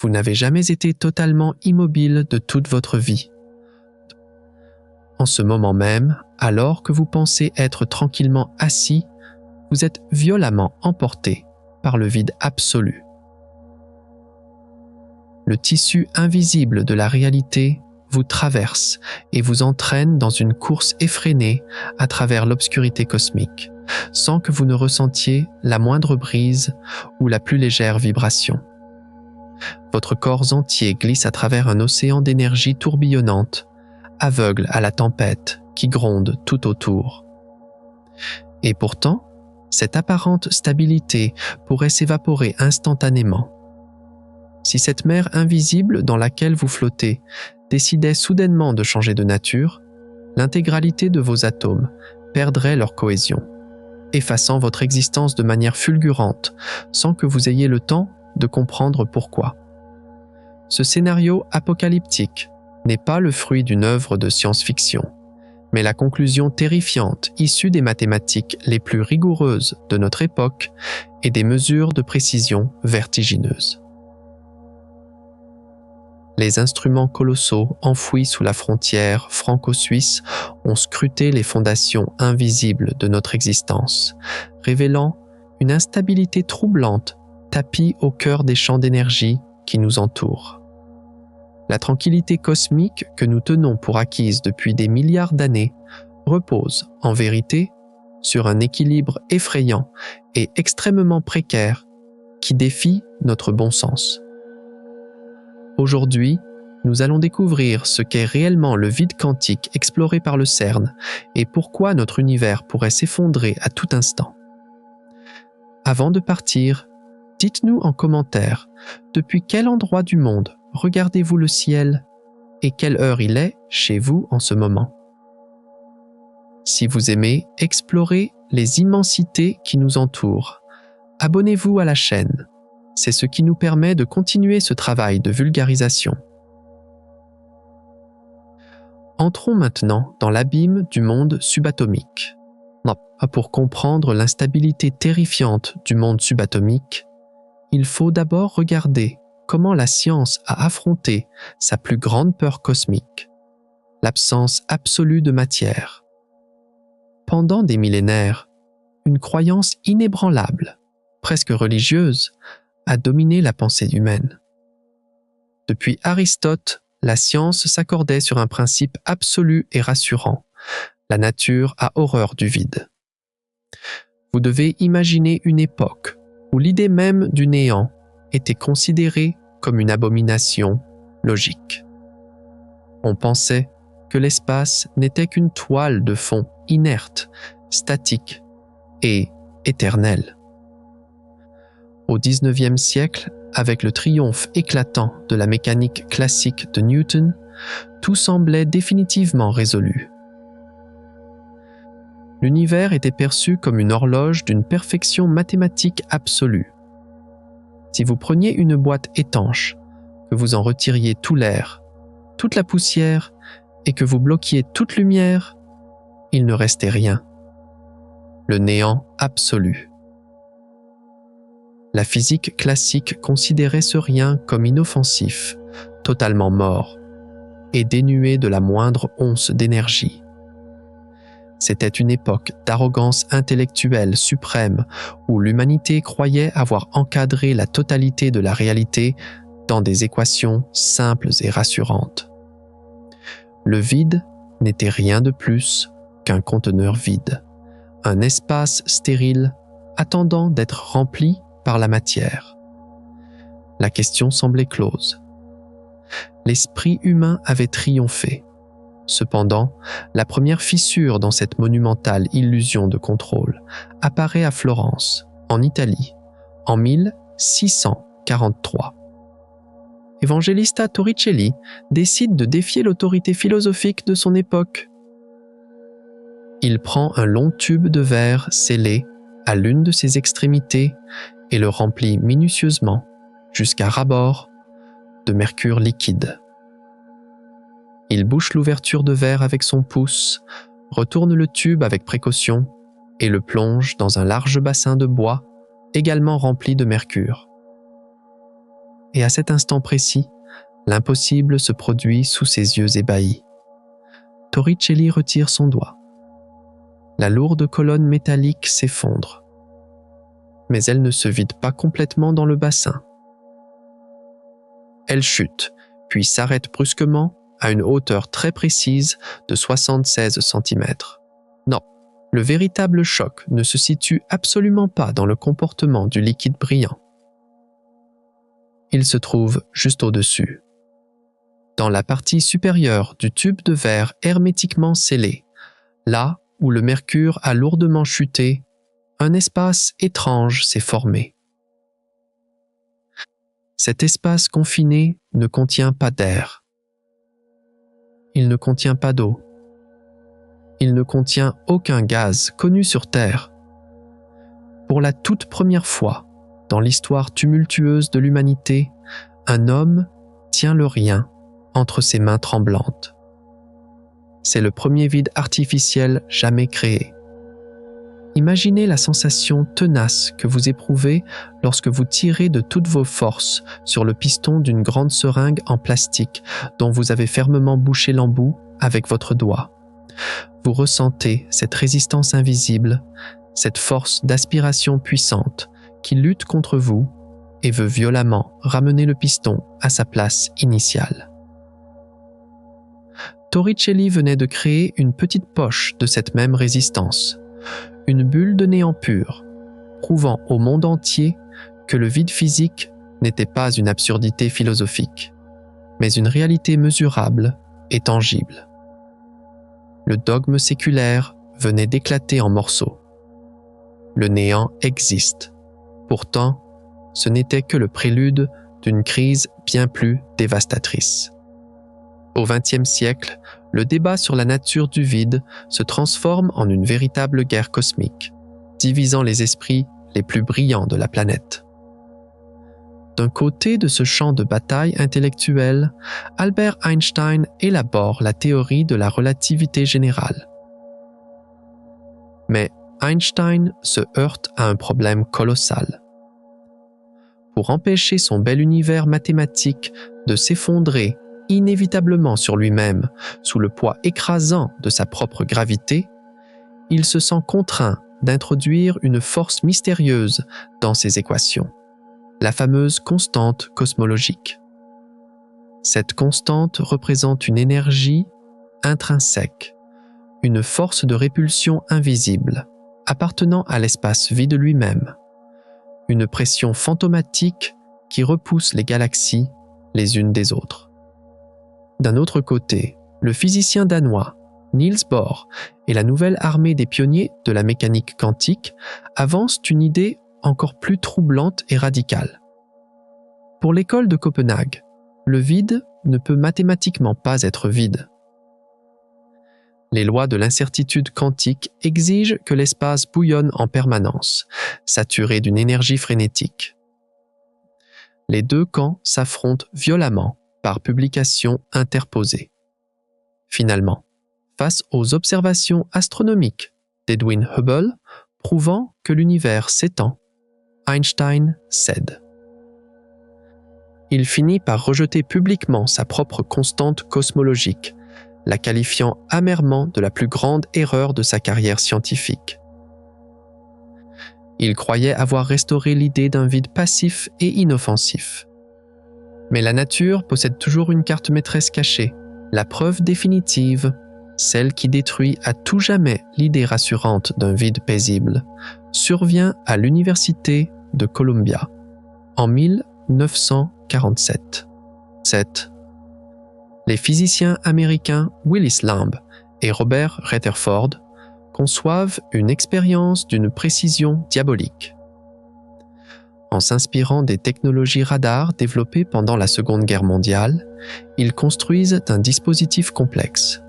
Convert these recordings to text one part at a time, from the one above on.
Vous n'avez jamais été totalement immobile de toute votre vie. En ce moment même, alors que vous pensez être tranquillement assis, vous êtes violemment emporté par le vide absolu. Le tissu invisible de la réalité vous traverse et vous entraîne dans une course effrénée à travers l'obscurité cosmique, sans que vous ne ressentiez la moindre brise ou la plus légère vibration. Votre corps entier glisse à travers un océan d'énergie tourbillonnante, aveugle à la tempête qui gronde tout autour. Et pourtant, cette apparente stabilité pourrait s'évaporer instantanément. Si cette mer invisible dans laquelle vous flottez décidait soudainement de changer de nature, l'intégralité de vos atomes perdrait leur cohésion, effaçant votre existence de manière fulgurante sans que vous ayez le temps de comprendre pourquoi. Ce scénario apocalyptique n'est pas le fruit d'une œuvre de science-fiction, mais la conclusion terrifiante issue des mathématiques les plus rigoureuses de notre époque et des mesures de précision vertigineuses. Les instruments colossaux enfouis sous la frontière franco-suisse ont scruté les fondations invisibles de notre existence, révélant une instabilité troublante tapie au cœur des champs d'énergie qui nous entourent. La tranquillité cosmique que nous tenons pour acquise depuis des milliards d'années repose, en vérité, sur un équilibre effrayant et extrêmement précaire qui défie notre bon sens. Aujourd'hui, nous allons découvrir ce qu'est réellement le vide quantique exploré par le CERN et pourquoi notre univers pourrait s'effondrer à tout instant. Avant de partir, dites-nous en commentaire depuis quel endroit du monde regardez-vous le ciel et quelle heure il est chez vous en ce moment. Si vous aimez explorer les immensités qui nous entourent, abonnez-vous à la chaîne. C'est ce qui nous permet de continuer ce travail de vulgarisation. Entrons maintenant dans l'abîme du monde subatomique. Pour comprendre l'instabilité terrifiante du monde subatomique, il faut d'abord regarder comment la science a affronté sa plus grande peur cosmique, l'absence absolue de matière. Pendant des millénaires, une croyance inébranlable, presque religieuse, a dominé la pensée humaine. Depuis Aristote, la science s'accordait sur un principe absolu et rassurant. La nature a horreur du vide. Vous devez imaginer une époque où l'idée même du néant était considérée comme une abomination logique. On pensait que l'espace n'était qu'une toile de fond inerte, statique et éternelle. Au XIXe siècle, avec le triomphe éclatant de la mécanique classique de Newton, tout semblait définitivement résolu. L'univers était perçu comme une horloge d'une perfection mathématique absolue. Si vous preniez une boîte étanche, que vous en retiriez tout l'air, toute la poussière et que vous bloquiez toute lumière, il ne restait rien. Le néant absolu. La physique classique considérait ce rien comme inoffensif, totalement mort, et dénué de la moindre once d'énergie. C'était une époque d'arrogance intellectuelle suprême où l'humanité croyait avoir encadré la totalité de la réalité dans des équations simples et rassurantes. Le vide n'était rien de plus qu'un conteneur vide, un espace stérile attendant d'être rempli par la matière. La question semblait close. L'esprit humain avait triomphé. Cependant, la première fissure dans cette monumentale illusion de contrôle apparaît à Florence, en Italie, en 1643. Evangelista Torricelli décide de défier l'autorité philosophique de son époque. Il prend un long tube de verre scellé à l'une de ses extrémités et le remplit minutieusement jusqu'à ras-bord de mercure liquide. Il bouche l'ouverture de verre avec son pouce, retourne le tube avec précaution et le plonge dans un large bassin de bois également rempli de mercure. et à cet instant précis, l'impossible se produit sous ses yeux ébahis. Torricelli retire son doigt. La lourde colonne métallique s'effondre. Mais elle ne se vide pas complètement dans le bassin. Elle chute, puis s'arrête brusquement à une hauteur très précise de 76 cm. Non, le véritable choc ne se situe absolument pas dans le comportement du liquide brillant. Il se trouve juste au-dessus. Dans la partie supérieure du tube de verre hermétiquement scellé, là où le mercure a lourdement chuté, un espace étrange s'est formé. Cet espace confiné ne contient pas d'air. Il ne contient pas d'eau. Il ne contient aucun gaz connu sur Terre. Pour la toute première fois dans l'histoire tumultueuse de l'humanité, un homme tient le rien entre ses mains tremblantes. C'est le premier vide artificiel jamais créé. Imaginez la sensation tenace que vous éprouvez lorsque vous tirez de toutes vos forces sur le piston d'une grande seringue en plastique dont vous avez fermement bouché l'embout avec votre doigt. Vous ressentez cette résistance invisible, cette force d'aspiration puissante qui lutte contre vous et veut violemment ramener le piston à sa place initiale. Torricelli venait de créer une petite poche de cette même résistance, une bulle de néant pur, prouvant au monde entier que le vide physique n'était pas une absurdité philosophique, mais une réalité mesurable et tangible. Le dogme séculaire venait d'éclater en morceaux. Le néant existe. Pourtant, ce n'était que le prélude d'une crise bien plus dévastatrice. Au XXe siècle, le débat sur la nature du vide se transforme en une véritable guerre cosmique, divisant les esprits les plus brillants de la planète. D'un côté de ce champ de bataille intellectuelle, Albert Einstein élabore la théorie de la relativité générale. Mais Einstein se heurte à un problème colossal. Pour empêcher son bel univers mathématique de s'effondrer inévitablement sur lui-même sous le poids écrasant de sa propre gravité, il se sent contraint d'introduire une force mystérieuse dans ses équations, la fameuse constante cosmologique. Cette constante représente une énergie intrinsèque, une force de répulsion invisible, appartenant à l'espace vide lui-même, une pression fantomatique qui repousse les galaxies les unes des autres. D'un autre côté, le physicien danois Niels Bohr et la nouvelle armée des pionniers de la mécanique quantique avancent une idée encore plus troublante et radicale. Pour l'école de Copenhague, le vide ne peut mathématiquement pas être vide. Les lois de l'incertitude quantique exigent que l'espace bouillonne en permanence, saturé d'une énergie frénétique. Les deux camps s'affrontent violemment par publications interposées. Finalement, face aux observations astronomiques d'Edwin Hubble prouvant que l'univers s'étend, Einstein cède. Il finit par rejeter publiquement sa propre constante cosmologique, la qualifiant amèrement de la plus grande erreur de sa carrière scientifique. Il croyait avoir restauré l'idée d'un vide passif et inoffensif. Mais la nature possède toujours une carte maîtresse cachée, la preuve définitive, celle qui détruit à tout jamais l'idée rassurante d'un vide paisible, survient à l'université de Columbia en 1947. Les physiciens américains Willis Lamb et Robert Rutherford conçoivent une expérience d'une précision diabolique. En s'inspirant des technologies radar développées pendant la Seconde Guerre mondiale, ils construisent un dispositif complexe.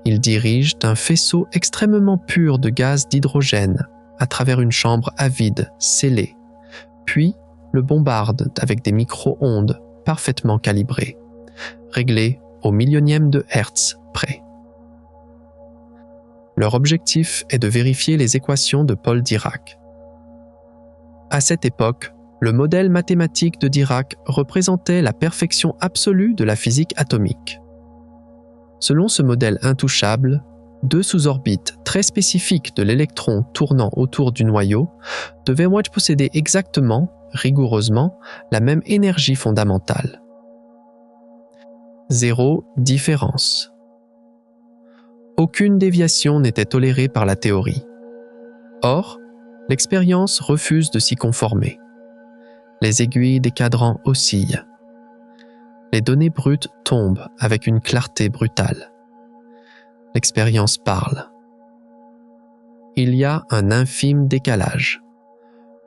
Ils dirigent un faisceau extrêmement pur de gaz d'hydrogène à travers une chambre à vide scellée, puis le bombardent avec des micro-ondes parfaitement calibrées, réglées au millionième de Hertz près. Leur objectif est de vérifier les équations de Paul Dirac. À cette époque, Le modèle mathématique de Dirac représentait la perfection absolue de la physique atomique. Selon ce modèle intouchable, deux sous-orbites très spécifiques de l'électron tournant autour du noyau devaient posséder exactement, rigoureusement, la même énergie fondamentale. Zéro différence. Aucune déviation n'était tolérée par la théorie. Or, l'expérience refuse de s'y conformer. Les aiguilles des cadrans oscillent. Les données brutes tombent avec une clarté brutale. L'expérience parle. Il y a un infime décalage.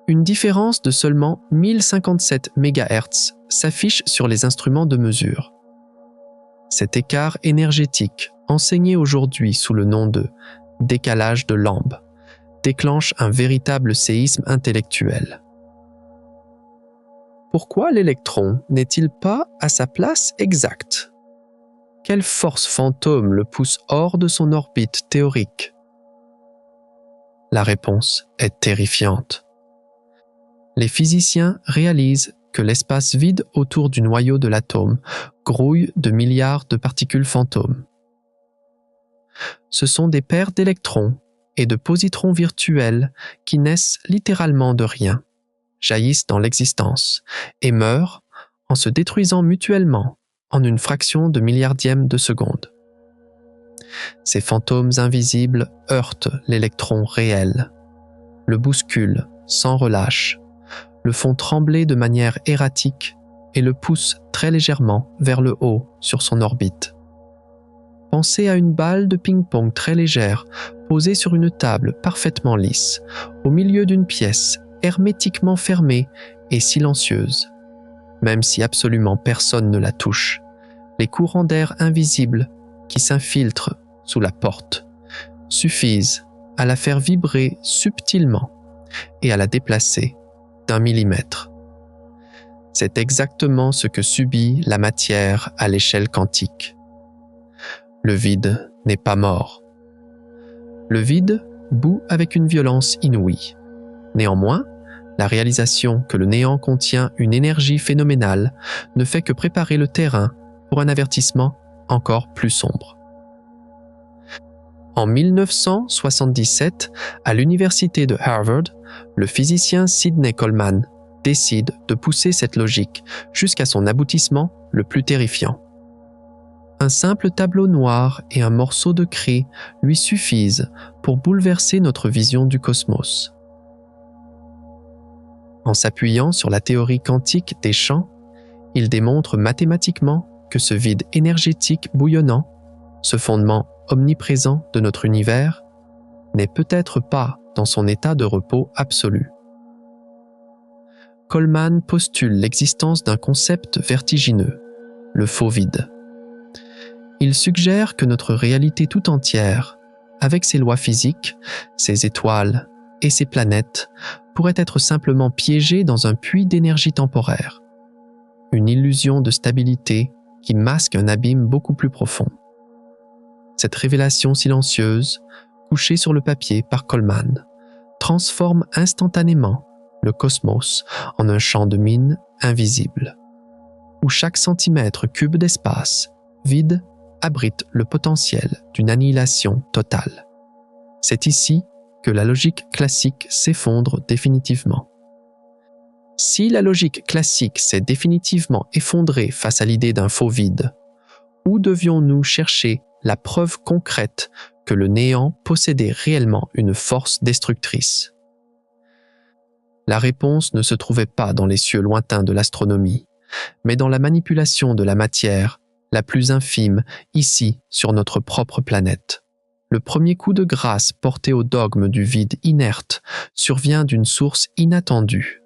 Une différence de seulement 1057 MHz s'affiche sur les instruments de mesure. Cet écart énergétique, enseigné aujourd'hui sous le nom de décalage de Lamb, déclenche un véritable séisme intellectuel. Pourquoi l'électron n'est-il pas à sa place exacte? Quelle force fantôme le pousse hors de son orbite théorique? La réponse est terrifiante. Les physiciens réalisent que l'espace vide autour du noyau de l'atome grouille de milliards de particules fantômes. Ce sont des paires d'électrons et de positrons virtuels qui naissent littéralement de rien, jaillissent dans l'existence et meurent en se détruisant mutuellement en une fraction de milliardième de seconde. Ces fantômes invisibles heurtent l'électron réel, le bousculent sans relâche, le font trembler de manière erratique et le poussent très légèrement vers le haut sur son orbite. Pensez à une balle de ping-pong très légère posée sur une table parfaitement lisse, au milieu d'une pièce hermétiquement fermée et silencieuse. Même si absolument personne ne la touche, les courants d'air invisibles qui s'infiltrent sous la porte suffisent à la faire vibrer subtilement et à la déplacer d'1 millimètre. C'est exactement ce que subit la matière à l'échelle quantique. Le vide n'est pas mort. Le vide bout avec une violence inouïe. Néanmoins, la réalisation que le néant contient une énergie phénoménale ne fait que préparer le terrain pour un avertissement encore plus sombre. En 1977, à l'université de Harvard, le physicien Sidney Coleman décide de pousser cette logique jusqu'à son aboutissement le plus terrifiant. Un simple tableau noir et un morceau de craie lui suffisent pour bouleverser notre vision du cosmos. En s'appuyant sur la théorie quantique des champs, il démontre mathématiquement que ce vide énergétique bouillonnant, ce fondement omniprésent de notre univers, n'est peut-être pas dans son état de repos absolu. Coleman postule l'existence d'un concept vertigineux, le faux vide. Il suggère que notre réalité tout entière, avec ses lois physiques, ses étoiles et ses planètes, pourrait être simplement piégée dans un puits d'énergie temporaire, une illusion de stabilité qui masque un abîme beaucoup plus profond. Cette révélation silencieuse, couchée sur le papier par Coleman, transforme instantanément le cosmos en un champ de mine invisible, où chaque centimètre cube d'espace vide abrite le potentiel d'une annihilation totale. C'est ici que la logique classique s'effondre définitivement. Si la logique classique s'est définitivement effondrée face à l'idée d'un faux vide, où devions-nous chercher la preuve concrète que le néant possédait réellement une force destructrice? La réponse ne se trouvait pas dans les cieux lointains de l'astronomie, mais dans la manipulation de la matière la plus infime ici sur notre propre planète. Le premier coup de grâce porté au dogme du vide inerte survient d'une source inattendue.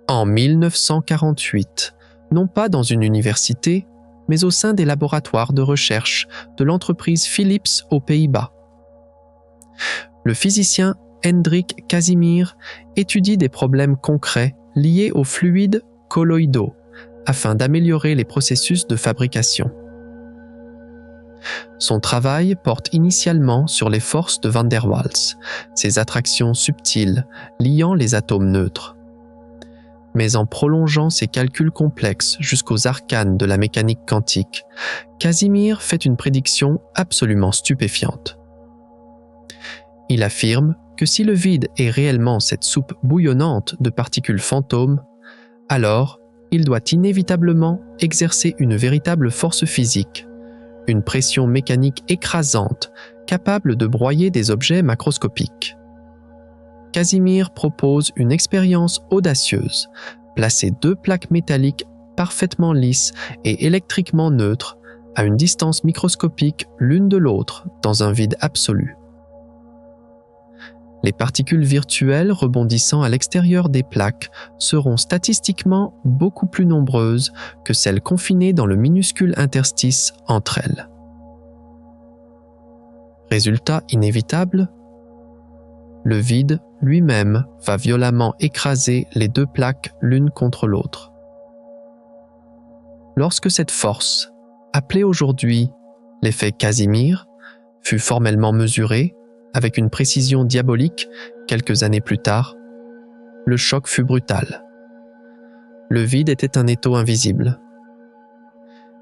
En 1948, non pas dans une université, mais au sein des laboratoires de recherche de l'entreprise Philips aux Pays-Bas. Le physicien Hendrik Casimir étudie des problèmes concrets liés aux fluides colloïdaux afin d'améliorer les processus de fabrication. Son travail porte initialement sur les forces de Van der Waals, ces attractions subtiles liant les atomes neutres. Mais en prolongeant ses calculs complexes jusqu'aux arcanes de la mécanique quantique, Casimir fait une prédiction absolument stupéfiante. Il affirme que si le vide est réellement cette soupe bouillonnante de particules fantômes, alors il doit inévitablement exercer une véritable force physique, une pression mécanique écrasante capable de broyer des objets macroscopiques. Casimir propose une expérience audacieuse, placer deux plaques métalliques parfaitement lisses et électriquement neutres à une distance microscopique l'une de l'autre dans un vide absolu. Les particules virtuelles rebondissant à l'extérieur des plaques seront statistiquement beaucoup plus nombreuses que celles confinées dans le minuscule interstice entre elles. Résultat inévitable, le vide lui-même va violemment écraser les deux plaques l'une contre l'autre. Lorsque cette force, appelée aujourd'hui l'effet Casimir, fut formellement mesurée avec une précision diabolique quelques années plus tard, le choc fut brutal. Le vide était un étau invisible.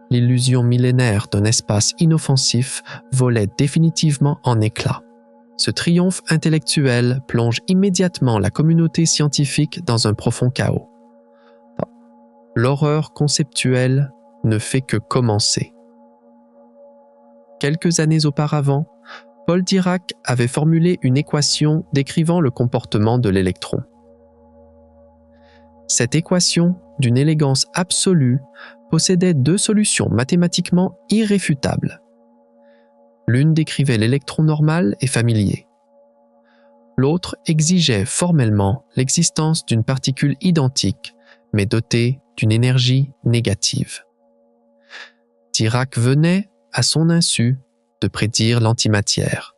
L'illusion millénaire d'un espace inoffensif volait définitivement en éclats. Ce triomphe intellectuel plonge immédiatement la communauté scientifique dans un profond chaos. L'horreur conceptuelle ne fait que commencer. Quelques années auparavant, Paul Dirac avait formulé une équation décrivant le comportement de l'électron. Cette équation, d'une élégance absolue, possédait deux solutions mathématiquement irréfutables. L'une décrivait l'électron normal et familier. L'autre exigeait formellement l'existence d'une particule identique, mais dotée d'une énergie négative. Dirac venait, à son insu, de prédire l'antimatière.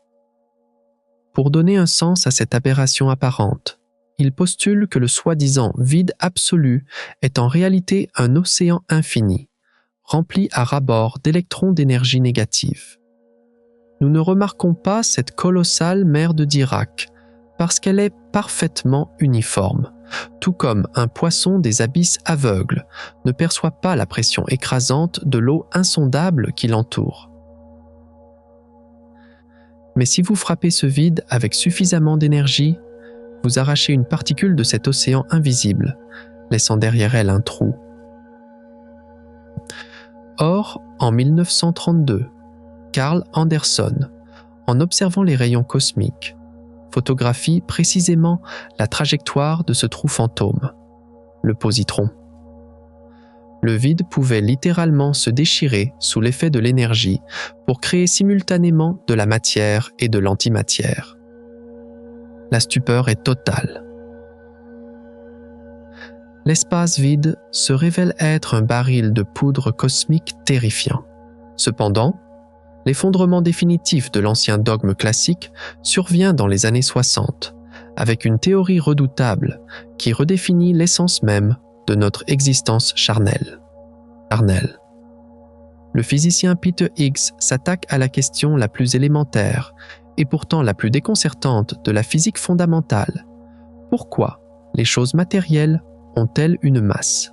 Pour donner un sens à cette aberration apparente, il postule que le soi-disant vide absolu est en réalité un océan infini, rempli à ras-bord d'électrons d'énergie négative. Nous ne remarquons pas cette colossale mer de Dirac parce qu'elle est parfaitement uniforme, tout comme un poisson des abysses aveugles ne perçoit pas la pression écrasante de l'eau insondable qui l'entoure. Mais si vous frappez ce vide avec suffisamment d'énergie, vous arrachez une particule de cet océan invisible, laissant derrière elle un trou. Or, en 1932, Carl Anderson, en observant les rayons cosmiques, photographie précisément la trajectoire de ce trou fantôme, le positron. Le vide pouvait littéralement se déchirer sous l'effet de l'énergie pour créer simultanément de la matière et de l'antimatière. La stupeur est totale. L'espace vide se révèle être un baril de poudre cosmique terrifiant. Cependant, l'effondrement définitif de l'ancien dogme classique survient dans les années 60, avec une théorie redoutable qui redéfinit l'essence même de notre existence charnelle. Le physicien Peter Higgs s'attaque à la question la plus élémentaire et pourtant la plus déconcertante de la physique fondamentale. Pourquoi les choses matérielles ont-elles une masse?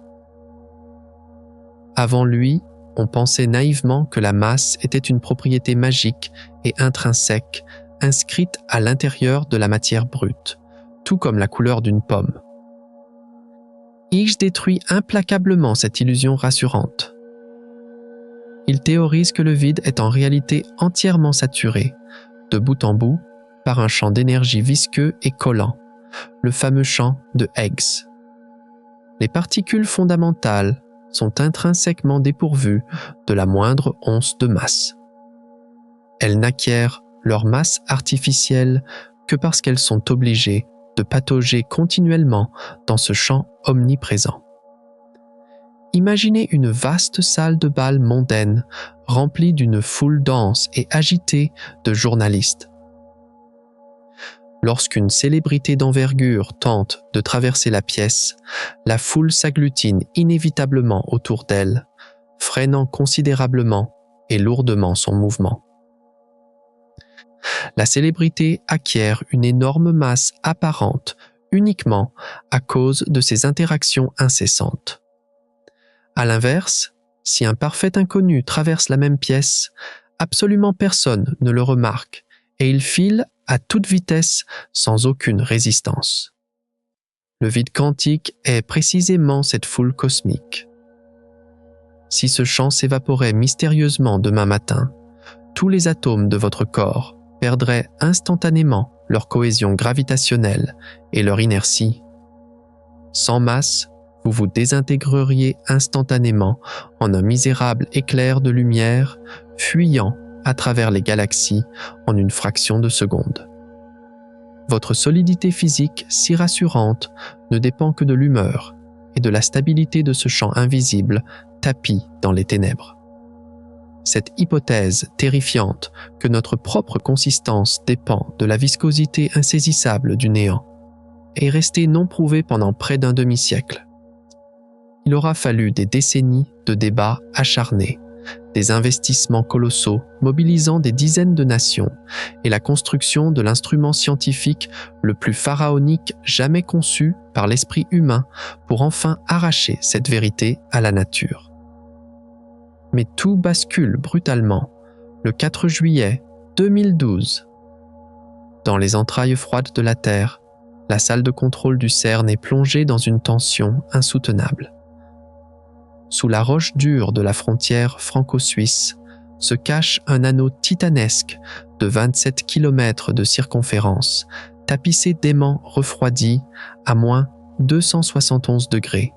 Avant lui, on pensait naïvement que la masse était une propriété magique et intrinsèque inscrite à l'intérieur de la matière brute, tout comme la couleur d'une pomme. Higgs détruit implacablement cette illusion rassurante. Il théorise que le vide est en réalité entièrement saturé, de bout en bout, par un champ d'énergie visqueux et collant, le fameux champ de Higgs. Les particules fondamentales sont intrinsèquement dépourvues de la moindre once de masse. Elles n'acquièrent leur masse artificielle que parce qu'elles sont obligées de patauger continuellement dans ce champ omniprésent. Imaginez une vaste salle de bal mondaine remplie d'une foule dense et agitée de journalistes. Lorsqu'une célébrité d'envergure tente de traverser la pièce, la foule s'agglutine inévitablement autour d'elle, freinant considérablement et lourdement son mouvement. La célébrité acquiert une énorme masse apparente uniquement à cause de ces interactions incessantes. À l'inverse, si un parfait inconnu traverse la même pièce, absolument personne ne le remarque et il file à toute vitesse sans aucune résistance. Le vide quantique est précisément cette foule cosmique. Si ce champ s'évaporait mystérieusement demain matin, tous les atomes de votre corps perdraient instantanément leur cohésion gravitationnelle et leur inertie. Sans masse, vous vous désintégreriez instantanément en un misérable éclair de lumière fuyant à travers les galaxies en une fraction de seconde. Votre solidité physique si rassurante ne dépend que de l'humeur et de la stabilité de ce champ invisible tapi dans les ténèbres. Cette hypothèse terrifiante que notre propre consistance dépend de la viscosité insaisissable du néant est restée non prouvée pendant près d'un demi-siècle. Il aura fallu des décennies de débats acharnés, des investissements colossaux mobilisant des dizaines de nations et la construction de l'instrument scientifique le plus pharaonique jamais conçu par l'esprit humain pour enfin arracher cette vérité à la nature. Mais tout bascule brutalement le 4 juillet 2012. Dans les entrailles froides de la Terre, la salle de contrôle du CERN est plongée dans une tension insoutenable. Sous la roche dure de la frontière franco-suisse se cache un anneau titanesque de 27 km de circonférence, tapissé d'aimants refroidis à moins 271 degrés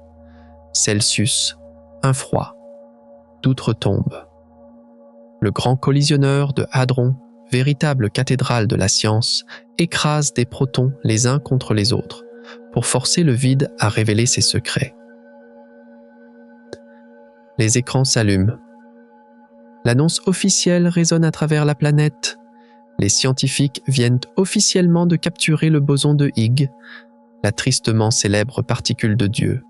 Celsius, un froid d'outre-tombe. Le grand collisionneur de Hadron, véritable cathédrale de la science, écrase des protons les uns contre les autres pour forcer le vide à révéler ses secrets. Les écrans s'allument. L'annonce officielle résonne à travers la planète. Les scientifiques viennent officiellement de capturer le boson de Higgs, la tristement célèbre particule de Dieu.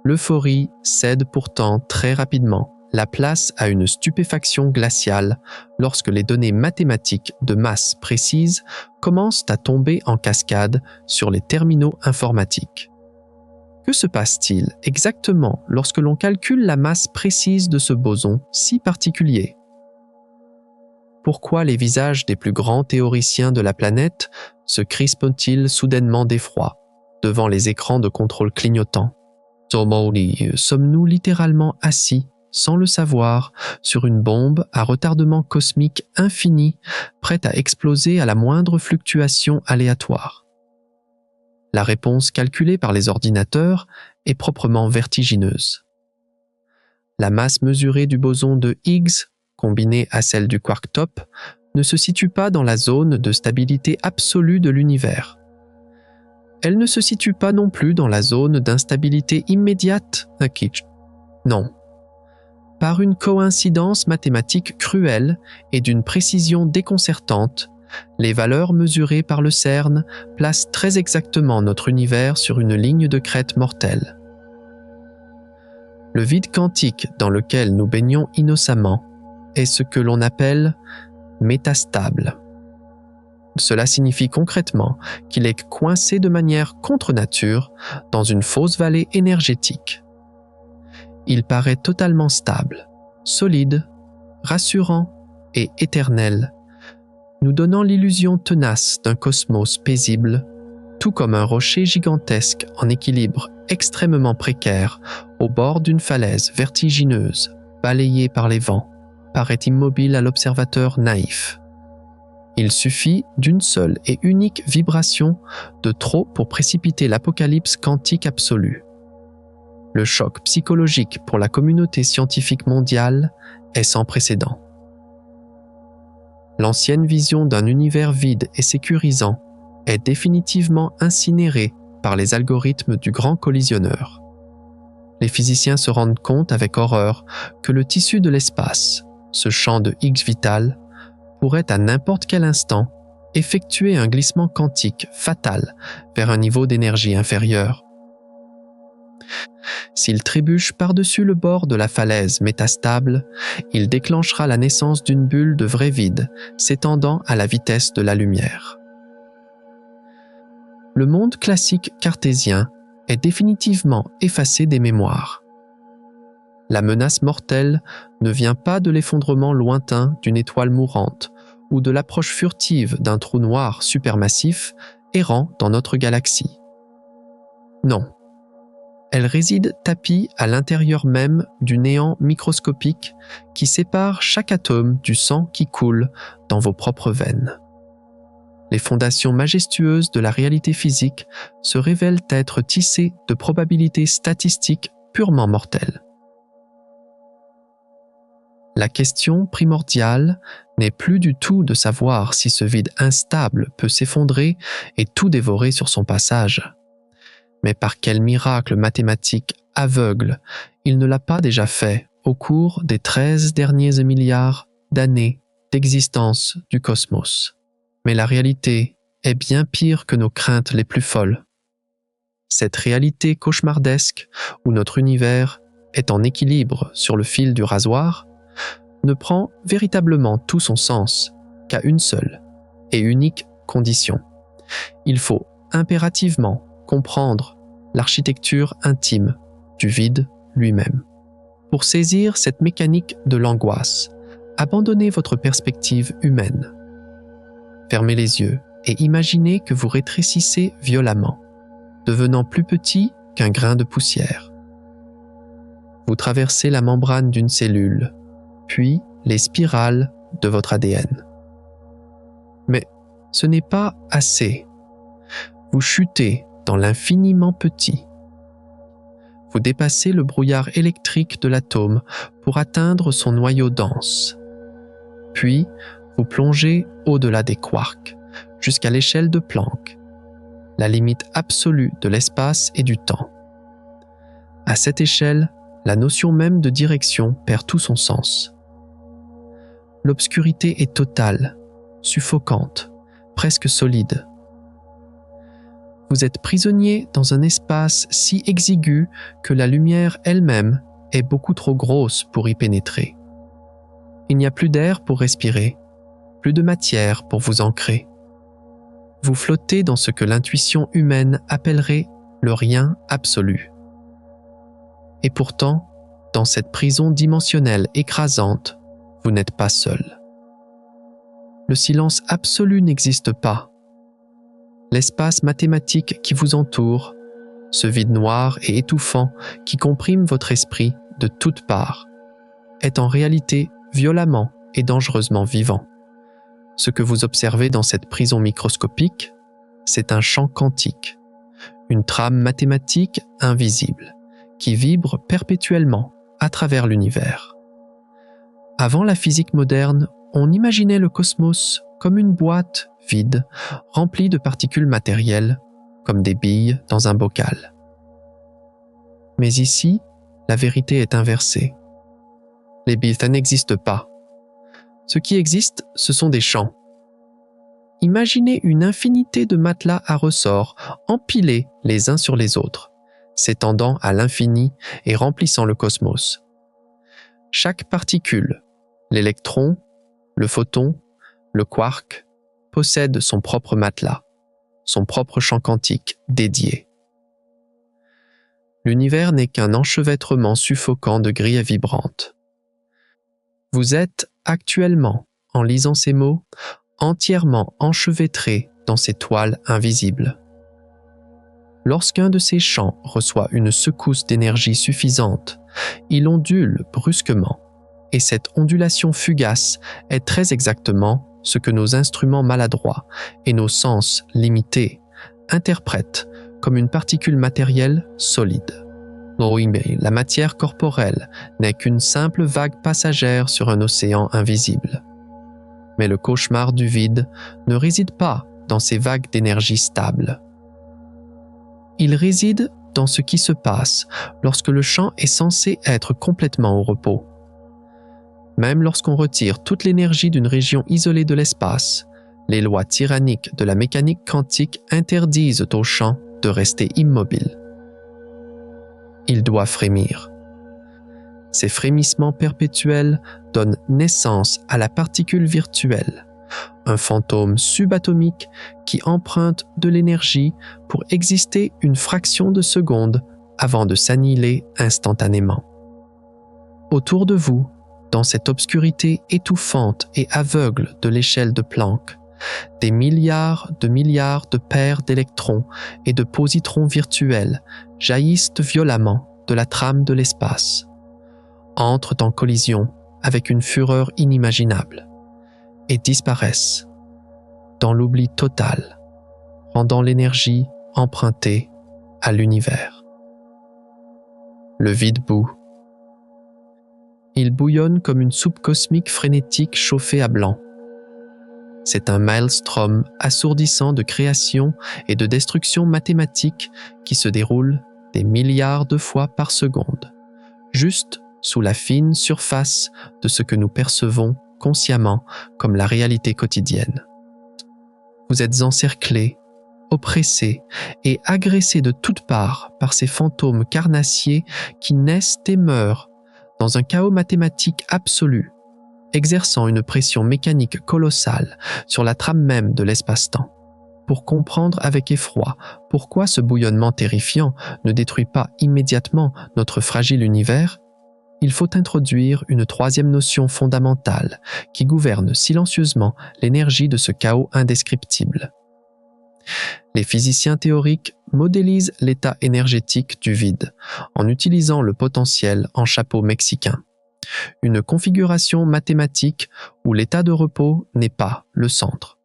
L'euphorie cède pourtant très rapidement la place à une stupéfaction glaciale lorsque les données mathématiques de masse précises commencent à tomber en cascade sur les terminaux informatiques. Que se passe-t-il exactement lorsque l'on calcule la masse précise de ce boson si particulier? Pourquoi les visages des plus grands théoriciens de la planète se crispent-ils soudainement d'effroi devant les écrans de contrôle clignotants? Sommes-nous littéralement assis, sans le savoir, sur une bombe à retardement cosmique infini, prête à exploser à la moindre fluctuation aléatoire? La réponse calculée par les ordinateurs est proprement vertigineuse. La masse mesurée du boson de Higgs, combinée à celle du quark top, ne se situe pas dans la zone de stabilité absolue de l'univers. Elle ne se situe pas non plus dans la zone d'instabilité immédiate, non. Par une coïncidence mathématique cruelle et d'une précision déconcertante, les valeurs mesurées par le CERN placent très exactement notre univers sur une ligne de crête mortelle. Le vide quantique dans lequel nous baignons innocemment est ce que l'on appelle métastable. Cela signifie concrètement qu'il est coincé de manière contre nature dans une fausse vallée énergétique. Il paraît totalement stable, solide, rassurant et éternel, nous donnant l'illusion tenace d'un cosmos paisible, tout comme un rocher gigantesque en équilibre extrêmement précaire au bord d'une falaise vertigineuse, balayée par les vents, paraît immobile à l'observateur naïf. Il suffit d'une seule et unique vibration de trop pour précipiter l'apocalypse quantique absolue. Le choc psychologique pour la communauté scientifique mondiale est sans précédent. L'ancienne vision d'un univers vide et sécurisant est définitivement incinérée par les algorithmes du grand collisionneur. Les physiciens se rendent compte avec horreur que le tissu de l'espace, ce champ de Higgs vital, pourrait à n'importe quel instant effectuer un glissement quantique fatal vers un niveau d'énergie inférieur. S'il trébuche par-dessus le bord de la falaise métastable, il déclenchera la naissance d'une bulle de vrai vide s'étendant à la vitesse de la lumière. le monde classique cartésien est définitivement effacé des mémoires. La menace mortelle ne vient pas de l'effondrement lointain d'une étoile mourante ou de l'approche furtive d'un trou noir supermassif errant dans notre galaxie. Non. Elle réside tapie à l'intérieur même du néant microscopique qui sépare chaque atome du sang qui coule dans vos propres veines. Les fondations majestueuses de la réalité physique se révèlent être tissées de probabilités statistiques purement mortelles. La question primordiale n'est plus du tout de savoir si ce vide instable peut s'effondrer et tout dévorer sur son passage. Mais par quel miracle mathématique aveugle il ne l'a pas déjà fait au cours des 13 derniers milliards d'années d'existence du cosmos. Mais la réalité est bien pire que nos craintes les plus folles. Cette réalité cauchemardesque où notre univers est en équilibre sur le fil du rasoir ne prend véritablement tout son sens qu'à une seule et unique condition. Il faut impérativement comprendre l'architecture intime du vide lui-même. Pour saisir cette mécanique de l'angoisse, abandonnez votre perspective humaine. Fermez les yeux et imaginez que vous rétrécissez violemment, devenant plus petit qu'un grain de poussière. Vous traversez la membrane d'une cellule, puis les spirales de votre ADN. Mais ce n'est pas assez. Vous chutez dans l'infiniment petit. Vous dépassez le brouillard électrique de l'atome pour atteindre son noyau dense. Puis, vous plongez au-delà des quarks, jusqu'à l'échelle de Planck, la limite absolue de l'espace et du temps. À cette échelle, la notion même de direction perd tout son sens. L'obscurité est totale, suffocante, presque solide. Vous êtes prisonnier dans un espace si exigu que la lumière elle-même est beaucoup trop grosse pour y pénétrer. Il n'y a plus d'air pour respirer, plus de matière pour vous ancrer. Vous flottez dans ce que l'intuition humaine appellerait le rien absolu. Et pourtant, dans cette prison dimensionnelle écrasante, vous n'êtes pas seul. Le silence absolu n'existe pas. L'espace mathématique qui vous entoure, ce vide noir et étouffant qui comprime votre esprit de toutes parts, est en réalité violemment et dangereusement vivant. Ce que vous observez dans cette prison microscopique, c'est un champ quantique, une trame mathématique invisible, qui vibre perpétuellement à travers l'univers. Avant la physique moderne, on imaginait le cosmos comme une boîte vide, remplie de particules matérielles, comme des billes dans un bocal. Mais ici, la vérité est inversée. Les billes n'existent pas. Ce qui existe, ce sont des champs. Imaginez une infinité de matelas à ressorts, empilés les uns sur les autres, s'étendant à l'infini et remplissant le cosmos. Chaque particule, l'électron, le photon, le quark, possède son propre matelas, son propre champ quantique dédié. L'univers n'est qu'un enchevêtrement suffocant de grilles vibrantes. Vous êtes actuellement, en lisant ces mots, entièrement enchevêtré dans ces toiles invisibles. Lorsqu'un de ces champs reçoit une secousse d'énergie suffisante, il ondule brusquement, et cette ondulation fugace est très exactement ce que nos instruments maladroits et nos sens limités interprètent comme une particule matérielle solide. Oui, mais la matière corporelle n'est qu'une simple vague passagère sur un océan invisible. Mais le cauchemar du vide ne réside pas dans ces vagues d'énergie stable. Il réside dans ce qui se passe lorsque le champ est censé être complètement au repos. Même lorsqu'on retire toute l'énergie d'une région isolée de l'espace, les lois tyranniques de la mécanique quantique interdisent au champ de rester immobile. Il doit frémir. Ces frémissements perpétuels donnent naissance à la particule virtuelle, un fantôme subatomique qui emprunte de l'énergie pour exister une fraction de seconde avant de s'annihiler instantanément. Autour de vous, dans cette obscurité étouffante et aveugle de l'échelle de Planck, des milliards de paires d'électrons et de positrons virtuels jaillissent violemment de la trame de l'espace, entrent en collision avec une fureur inimaginable et disparaissent dans l'oubli total, rendant l'énergie empruntée à l'univers. Le vide bout. Il bouillonne comme une soupe cosmique frénétique chauffée à blanc. C'est un maelstrom assourdissant de création et de destruction mathématique qui se déroule des milliards de fois par seconde, juste sous la fine surface de ce que nous percevons consciemment comme la réalité quotidienne. Vous êtes encerclés, oppressés et agressés de toutes parts par ces fantômes carnassiers qui naissent et meurent dans un chaos mathématique absolu, exerçant une pression mécanique colossale sur la trame même de l'espace-temps. Pour comprendre avec effroi pourquoi ce bouillonnement terrifiant ne détruit pas immédiatement notre fragile univers, il faut introduire une troisième notion fondamentale qui gouverne silencieusement l'énergie de ce chaos indescriptible. Les physiciens théoriques modélisent l'état énergétique du vide en utilisant le potentiel en chapeau mexicain, une configuration mathématique où l'état de repos n'est pas le centre.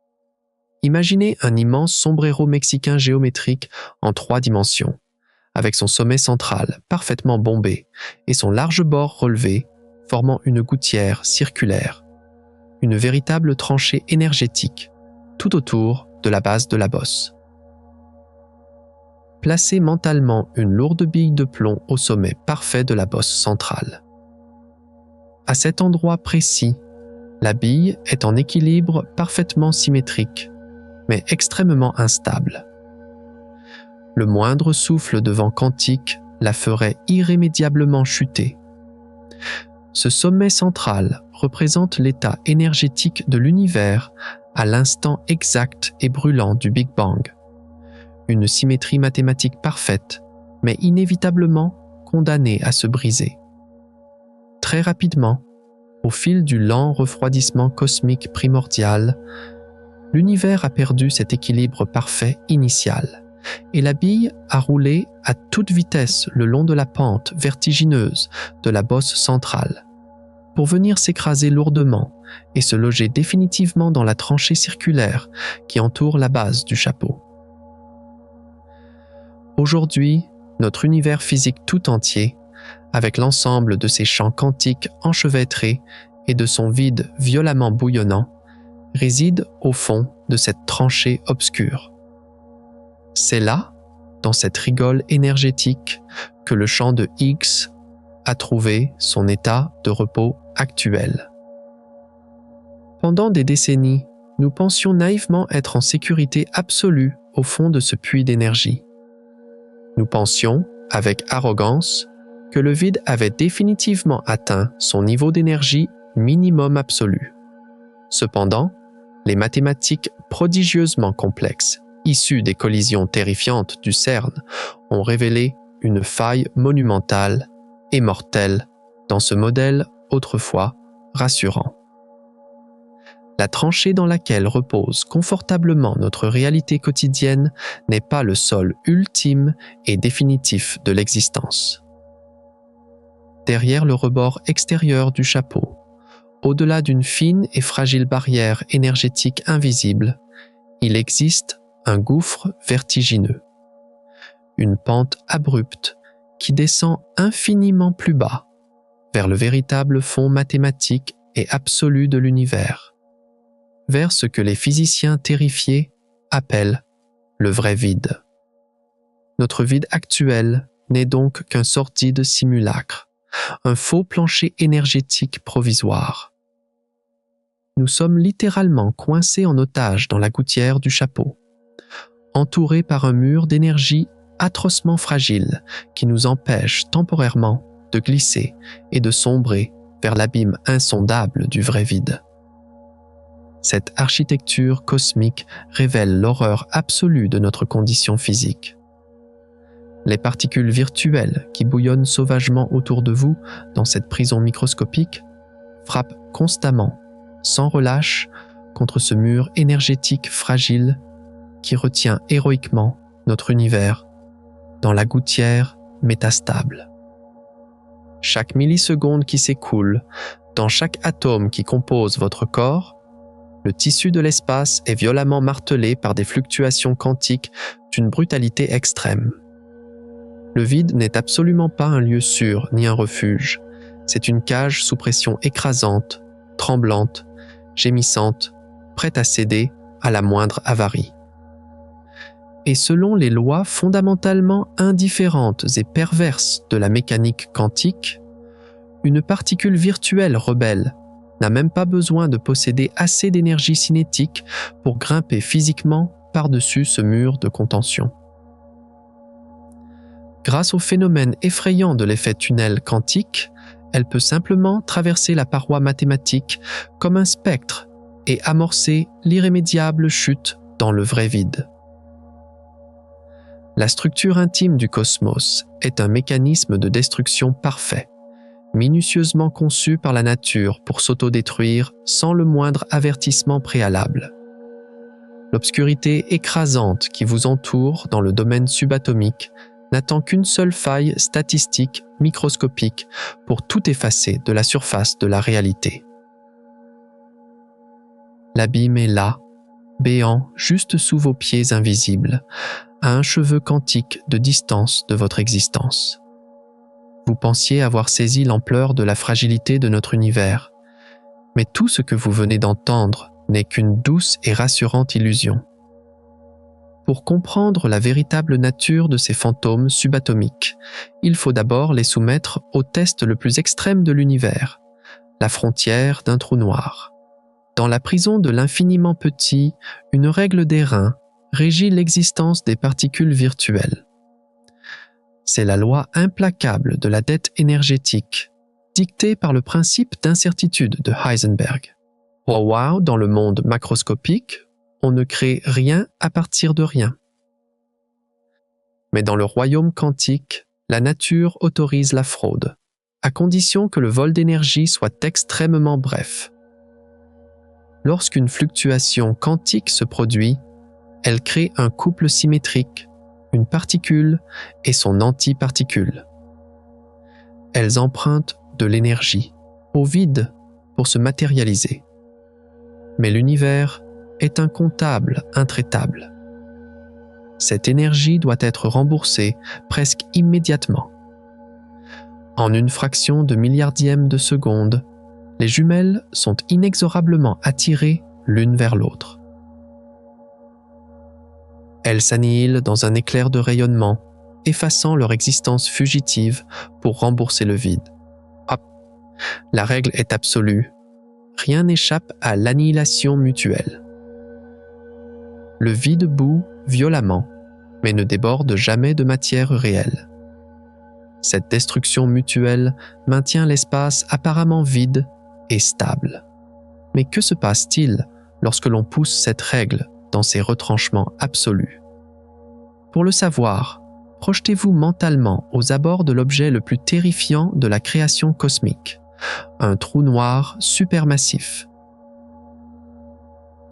Imaginez un immense sombrero mexicain géométrique en 3 dimensions, avec son sommet central parfaitement bombé et son large bord relevé, formant une gouttière circulaire, une véritable tranchée énergétique, tout autour de la base de la bosse. Placez mentalement une lourde bille de plomb au sommet parfait de la bosse centrale. À cet endroit précis, la bille est en équilibre parfaitement symétrique, mais extrêmement instable. Le moindre souffle de vent quantique la ferait irrémédiablement chuter. Ce sommet central représente l'état énergétique de l'univers à l'instant exact et brûlant du Big Bang. Une symétrie mathématique parfaite, mais inévitablement condamnée à se briser. Très rapidement, au fil du lent refroidissement cosmique primordial, l'univers a perdu cet équilibre parfait initial, et la bille a roulé à toute vitesse le long de la pente vertigineuse de la bosse centrale, pour venir s'écraser lourdement et se loger définitivement dans la tranchée circulaire qui entoure la base du chapeau. Aujourd'hui, notre univers physique tout entier, avec l'ensemble de ses champs quantiques enchevêtrés et de son vide violemment bouillonnant, réside au fond de cette tranchée obscure. C'est là, dans cette rigole énergétique, que le champ de Higgs a trouvé son état de repos actuel. Pendant des décennies, nous pensions naïvement être en sécurité absolue au fond de ce puits d'énergie. Nous pensions, avec arrogance, que le vide avait définitivement atteint son niveau d'énergie minimum absolu. Cependant, les mathématiques prodigieusement complexes, issues des collisions terrifiantes du CERN, ont révélé une faille monumentale et mortelle dans ce modèle autrefois rassurant. La tranchée dans laquelle repose confortablement notre réalité quotidienne n'est pas le sol ultime et définitif de l'existence. Derrière le rebord extérieur du chapeau, au-delà d'une fine et fragile barrière énergétique invisible, il existe un gouffre vertigineux, une pente abrupte qui descend infiniment plus bas, vers le véritable fond mathématique et absolu de l'univers, vers ce que les physiciens terrifiés appellent le vrai vide. Notre vide actuel n'est donc qu'un sordide simulacre, un faux plancher énergétique provisoire. Nous sommes littéralement coincés en otage dans la gouttière du chapeau, entourés par un mur d'énergie atrocement fragile qui nous empêche temporairement de glisser et de sombrer vers l'abîme insondable du vrai vide. Cette architecture cosmique révèle l'horreur absolue de notre condition physique. Les particules virtuelles qui bouillonnent sauvagement autour de vous dans cette prison microscopique frappent constamment, sans relâche, contre ce mur énergétique fragile qui retient héroïquement notre univers dans la gouttière métastable. Chaque milliseconde qui s'écoule, dans chaque atome qui compose votre corps, le tissu de l'espace est violemment martelé par des fluctuations quantiques d'une brutalité extrême. Le vide n'est absolument pas un lieu sûr ni un refuge. C'est une cage sous pression écrasante, tremblante, gémissante, prête à céder à la moindre avarie. Et selon les lois fondamentalement indifférentes et perverses de la mécanique quantique, une particule virtuelle rebelle n'a même pas besoin de posséder assez d'énergie cinétique pour grimper physiquement par-dessus ce mur de contention. Grâce au phénomène effrayant de l'effet tunnel quantique, elle peut simplement traverser la paroi mathématique comme un spectre et amorcer l'irrémédiable chute dans le vrai vide. La structure intime du cosmos est un mécanisme de destruction parfait, minutieusement conçu par la nature pour s'autodétruire sans le moindre avertissement préalable. L'obscurité écrasante qui vous entoure dans le domaine subatomique n'attend qu'une seule faille statistique microscopique pour tout effacer de la surface de la réalité. L'abîme est là, béant juste sous vos pieds invisibles, à un cheveu quantique de distance de votre existence. Vous pensiez avoir saisi l'ampleur de la fragilité de notre univers, mais tout ce que vous venez d'entendre n'est qu'une douce et rassurante illusion. Pour comprendre la véritable nature de ces fantômes subatomiques, il faut d'abord les soumettre au test le plus extrême de l'univers, la frontière d'un trou noir. Dans la prison de l'infiniment petit, une règle d'airain régit l'existence des particules virtuelles. C'est la loi implacable de la dette énergétique, dictée par le principe d'incertitude de Heisenberg. Dans le monde macroscopique, on ne crée rien à partir de rien. Mais dans le royaume quantique, la nature autorise la fraude, à condition que le vol d'énergie soit extrêmement bref. Lorsqu'une fluctuation quantique se produit, elle crée un couple symétrique, une particule et son antiparticule. Elles empruntent de l'énergie au vide pour se matérialiser. Mais l'univers est incontable, intraitable. Cette énergie doit être remboursée presque immédiatement. En une fraction de milliardième de seconde, les jumelles sont inexorablement attirées l'une vers l'autre. Elles s'annihilent dans un éclair de rayonnement, effaçant leur existence fugitive pour rembourser le vide. Hop! La règle est absolue. Rien n'échappe à l'annihilation mutuelle. Le vide bout violemment, mais ne déborde jamais de matière réelle. Cette destruction mutuelle maintient l'espace apparemment vide et stable. Mais que se passe-t-il lorsque l'on pousse cette règle dans ses retranchements absolus? Pour le savoir, projetez-vous mentalement aux abords de l'objet le plus terrifiant de la création cosmique, un trou noir supermassif.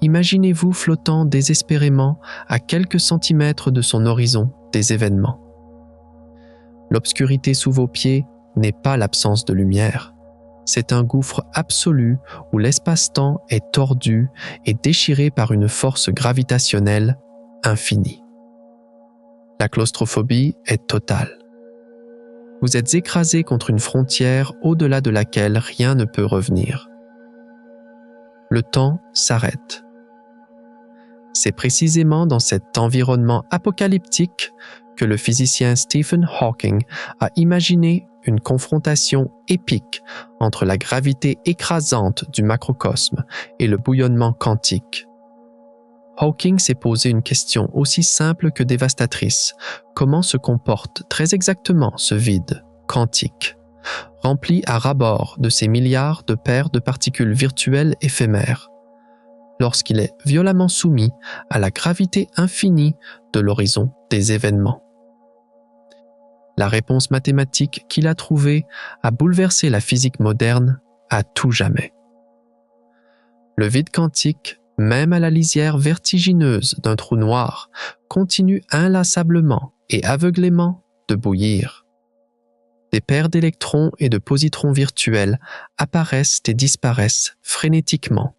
Imaginez-vous flottant désespérément à quelques centimètres de son horizon des événements. L'obscurité sous vos pieds n'est pas l'absence de lumière. C'est un gouffre absolu où l'espace-temps est tordu et déchiré par une force gravitationnelle infinie. La claustrophobie est totale. Vous êtes écrasé contre une frontière au-delà de laquelle rien ne peut revenir. Le temps s'arrête. C'est précisément dans cet environnement apocalyptique que le physicien Stephen Hawking a imaginé une confrontation épique entre la gravité écrasante du macrocosme et le bouillonnement quantique. Hawking s'est posé une question aussi simple que dévastatrice. Comment se comporte très exactement ce vide quantique, rempli à ras-bord de ces milliards de paires de particules virtuelles éphémères? lorsqu'il est violemment soumis à la gravité infinie de l'horizon des événements. La réponse mathématique qu'il a trouvée a bouleversé la physique moderne à tout jamais. Le vide quantique, même à la lisière vertigineuse d'un trou noir, continue inlassablement et aveuglément de bouillir. Des paires d'électrons et de positrons virtuels apparaissent et disparaissent frénétiquement,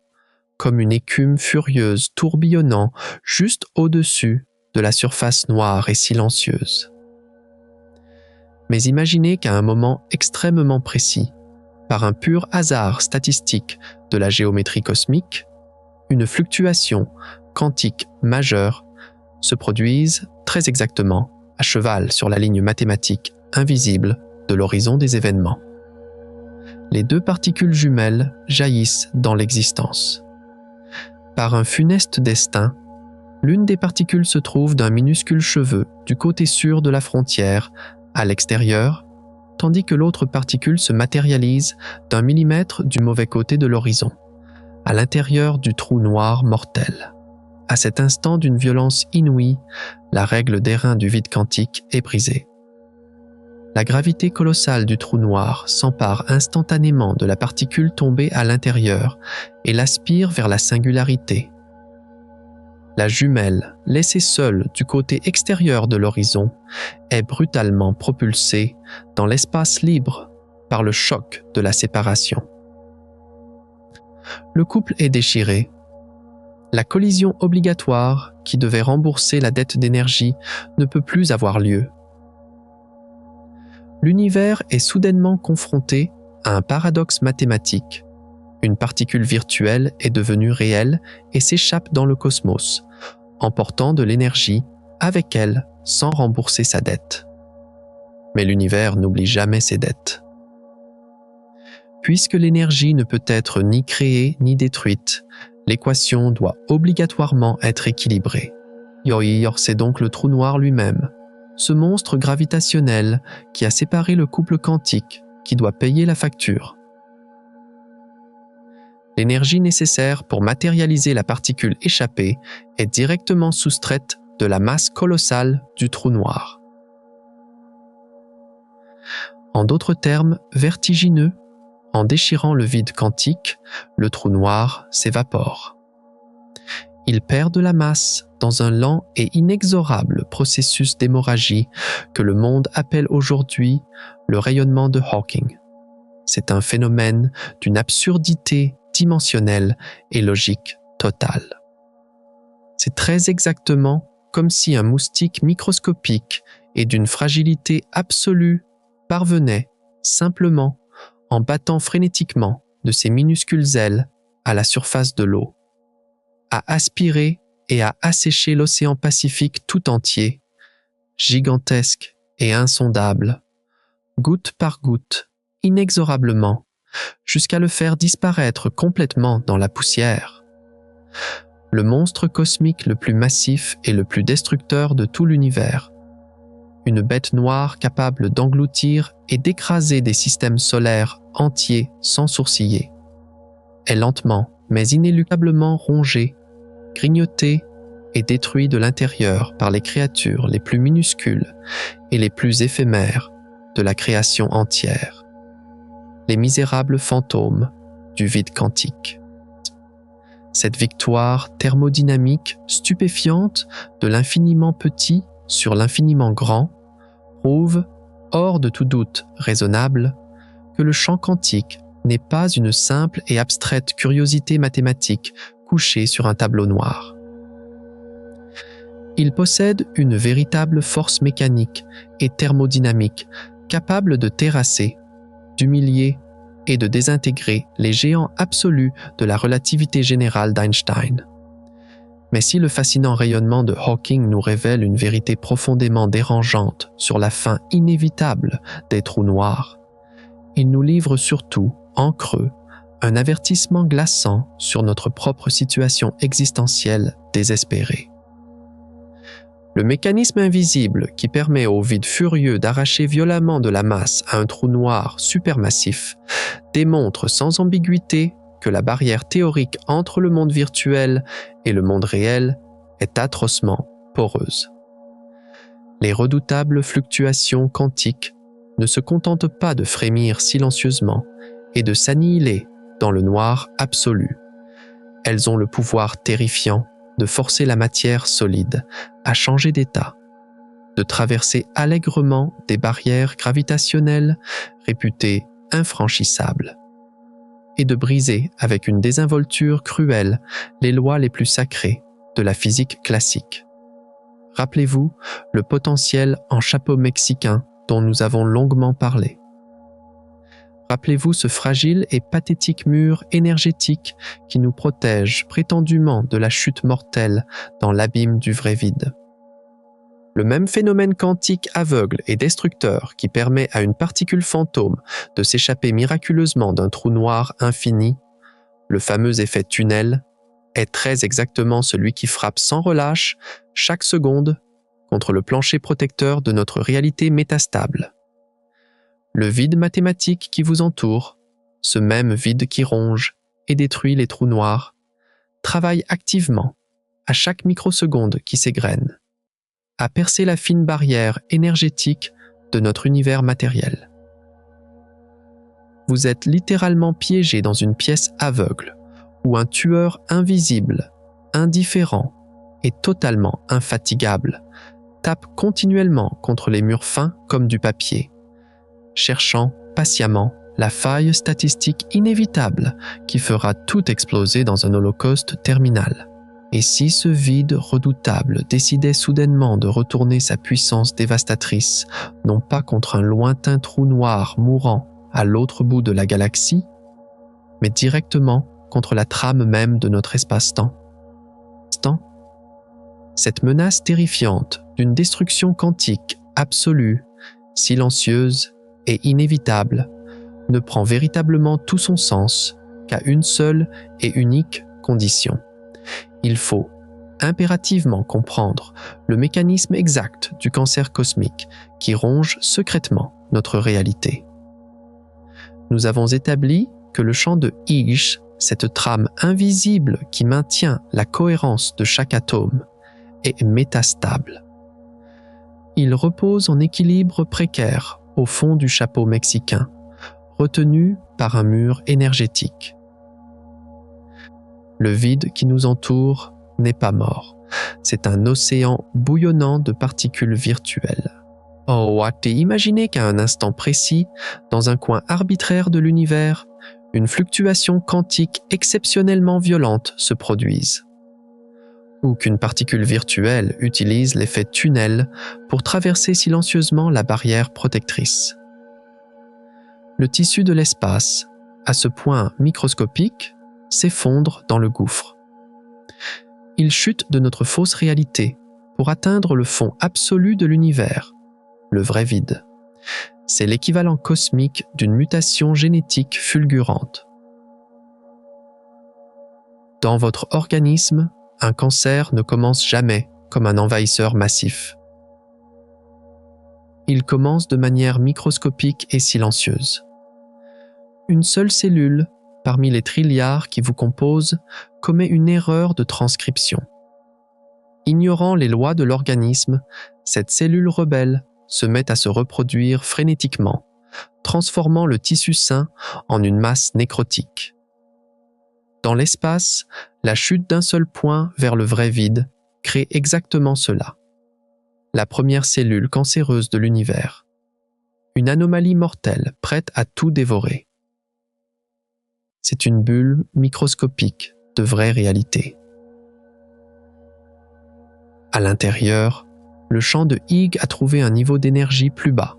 comme une écume furieuse tourbillonnant juste au-dessus de la surface noire et silencieuse. Mais imaginez qu'à un moment extrêmement précis, par un pur hasard statistique de la géométrie cosmique, une fluctuation quantique majeure se produise très exactement à cheval sur la ligne mathématique invisible de l'horizon des événements. Les deux particules jumelles jaillissent dans l'existence. Par un funeste destin, l'une des particules se trouve d'un minuscule cheveu du côté sûr de la frontière, à l'extérieur, tandis que l'autre particule se matérialise d'un millimètre du mauvais côté de l'horizon, à l'intérieur du trou noir mortel. À cet instant d'une violence inouïe, la règle d'airain du vide quantique est brisée. La gravité colossale du trou noir s'empare instantanément de la particule tombée à l'intérieur et l'aspire vers la singularité. La jumelle, laissée seule du côté extérieur de l'horizon, est brutalement propulsée dans l'espace libre par le choc de la séparation. Le couple est déchiré. La collision obligatoire qui devait rembourser la dette d'énergie ne peut plus avoir lieu. L'univers est soudainement confronté à un paradoxe mathématique. Une particule virtuelle est devenue réelle et s'échappe dans le cosmos, emportant de l'énergie avec elle sans rembourser sa dette. Mais l'univers n'oublie jamais ses dettes. Puisque l'énergie ne peut être ni créée ni détruite, l'équation doit obligatoirement être équilibrée. Yoir, c'est donc le trou noir lui-même, ce monstre gravitationnel qui a séparé le couple quantique qui doit payer la facture. L'énergie nécessaire pour matérialiser la particule échappée est directement soustraite de la masse colossale du trou noir. En d'autres termes vertigineux, en déchirant le vide quantique, le trou noir s'évapore. Il perd de la masse dans un lent et inexorable processus d'hémorragie que le monde appelle aujourd'hui le rayonnement de Hawking. C'est un phénomène d'une absurdité dimensionnelle et logique totale. C'est très exactement comme si un moustique microscopique et d'une fragilité absolue parvenait simplement, en battant frénétiquement de ses minuscules ailes à la surface de l'eau, à aspirer et à assécher l'océan Pacifique tout entier, gigantesque et insondable, goutte par goutte, inexorablement, jusqu'à le faire disparaître complètement dans la poussière. Le monstre cosmique le plus massif et le plus destructeur de tout l'univers, une bête noire capable d'engloutir et d'écraser des systèmes solaires entiers sans sourciller, est lentement mais inéluctablement rongé, grignoté et détruit de l'intérieur par les créatures les plus minuscules et les plus éphémères de la création entière, les misérables fantômes du vide quantique. Cette victoire thermodynamique stupéfiante de l'infiniment petit sur l'infiniment grand prouve, hors de tout doute raisonnable, que le champ quantique n'est pas une simple et abstraite curiosité mathématique couchée sur un tableau noir. Il possède une véritable force mécanique et thermodynamique capable de terrasser, d'humilier et de désintégrer les géants absolus de la relativité générale d'Einstein. Mais si le fascinant rayonnement de Hawking nous révèle une vérité profondément dérangeante sur la fin inévitable des trous noirs, il nous livre surtout, en creux, un avertissement glaçant sur notre propre situation existentielle désespérée. Le mécanisme invisible qui permet au vide furieux d'arracher violemment de la masse à un trou noir supermassif démontre sans ambiguïté que la barrière théorique entre le monde virtuel et le monde réel est atrocement poreuse. Les redoutables fluctuations quantiques ne se contentent pas de frémir silencieusement et de s'annihiler dans le noir absolu. Elles ont le pouvoir terrifiant de forcer la matière solide à changer d'état, de traverser allègrement des barrières gravitationnelles réputées infranchissables, et de briser avec une désinvolture cruelle les lois les plus sacrées de la physique classique. Rappelez-vous le potentiel en chapeau mexicain dont nous avons longuement parlé. Rappelez-vous ce fragile et pathétique mur énergétique qui nous protège prétendument de la chute mortelle dans l'abîme du vrai vide. Le même phénomène quantique aveugle et destructeur qui permet à une particule fantôme de s'échapper miraculeusement d'un trou noir infini, le fameux effet tunnel, est très exactement celui qui frappe sans relâche, chaque seconde, contre le plancher protecteur de notre réalité métastable. Le vide mathématique qui vous entoure, ce même vide qui ronge et détruit les trous noirs, travaille activement, à chaque microseconde qui s'égrène, à percer la fine barrière énergétique de notre univers matériel. Vous êtes littéralement piégé dans une pièce aveugle, où un tueur invisible, indifférent et totalement infatigable tape continuellement contre les murs fins comme du papier, cherchant patiemment la faille statistique inévitable qui fera tout exploser dans un holocauste terminal. Et si ce vide redoutable décidait soudainement de retourner sa puissance dévastatrice, non pas contre un lointain trou noir mourant à l'autre bout de la galaxie, mais directement contre la trame même de notre espace-temps? Cette menace terrifiante d'une destruction quantique absolue, silencieuse et inévitable ne prend véritablement tout son sens qu'à une seule et unique condition. Il faut impérativement comprendre le mécanisme exact du cancer cosmique qui ronge secrètement notre réalité. Nous avons établi que le champ de Higgs, cette trame invisible qui maintient la cohérence de chaque atome, est métastable. Il repose en équilibre précaire au fond du chapeau mexicain, retenu par un mur énergétique. Le vide qui nous entoure n'est pas mort, c'est un océan bouillonnant de particules virtuelles. Oh, as-tu imaginé qu'à un instant précis, dans un coin arbitraire de l'univers, une fluctuation quantique exceptionnellement violente se produise? Ou qu'une particule virtuelle utilise l'effet tunnel pour traverser silencieusement la barrière protectrice? Le tissu de l'espace, à ce point microscopique, s'effondre dans le gouffre. Il chute de notre fausse réalité pour atteindre le fond absolu de l'univers, le vrai vide. C'est l'équivalent cosmique d'une mutation génétique fulgurante. Dans votre organisme, un cancer ne commence jamais comme un envahisseur massif. Il commence de manière microscopique et silencieuse. Une seule cellule, parmi les trilliards qui vous composent, commet une erreur de transcription. Ignorant les lois de l'organisme, cette cellule rebelle se met à se reproduire frénétiquement, transformant le tissu sain en une masse nécrotique. Dans l'espace, la chute d'un seul point vers le vrai vide crée exactement cela. La première cellule cancéreuse de l'univers. Une anomalie mortelle prête à tout dévorer. C'est une bulle microscopique de vraie réalité. À l'intérieur, le champ de Higgs a trouvé un niveau d'énergie plus bas.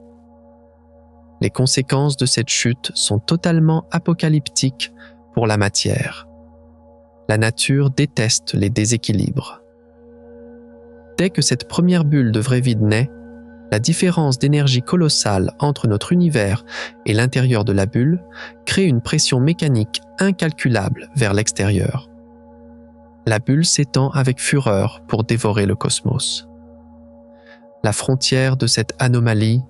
Les conséquences de cette chute sont totalement apocalyptiques pour la matière. La nature déteste les déséquilibres. Dès que cette première bulle de vrai vide naît, la différence d'énergie colossale entre notre univers et l'intérieur de la bulle crée une pression mécanique incalculable vers l'extérieur. La bulle s'étend avec fureur pour dévorer le cosmos. La frontière de cette anomalie,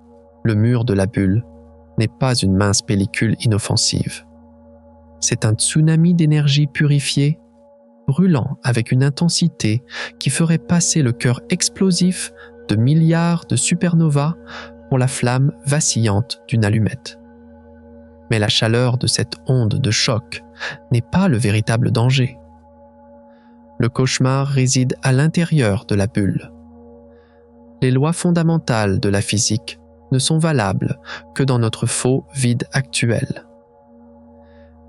le mur de la bulle, n'est pas une mince pellicule inoffensive. C'est un tsunami d'énergie purifiée, brûlant avec une intensité qui ferait passer le cœur explosif de milliards de supernovas pour la flamme vacillante d'une allumette. Mais la chaleur de cette onde de choc n'est pas le véritable danger. Le cauchemar réside à l'intérieur de la bulle. Les lois fondamentales de la physique ne sont valables que dans notre faux vide actuel.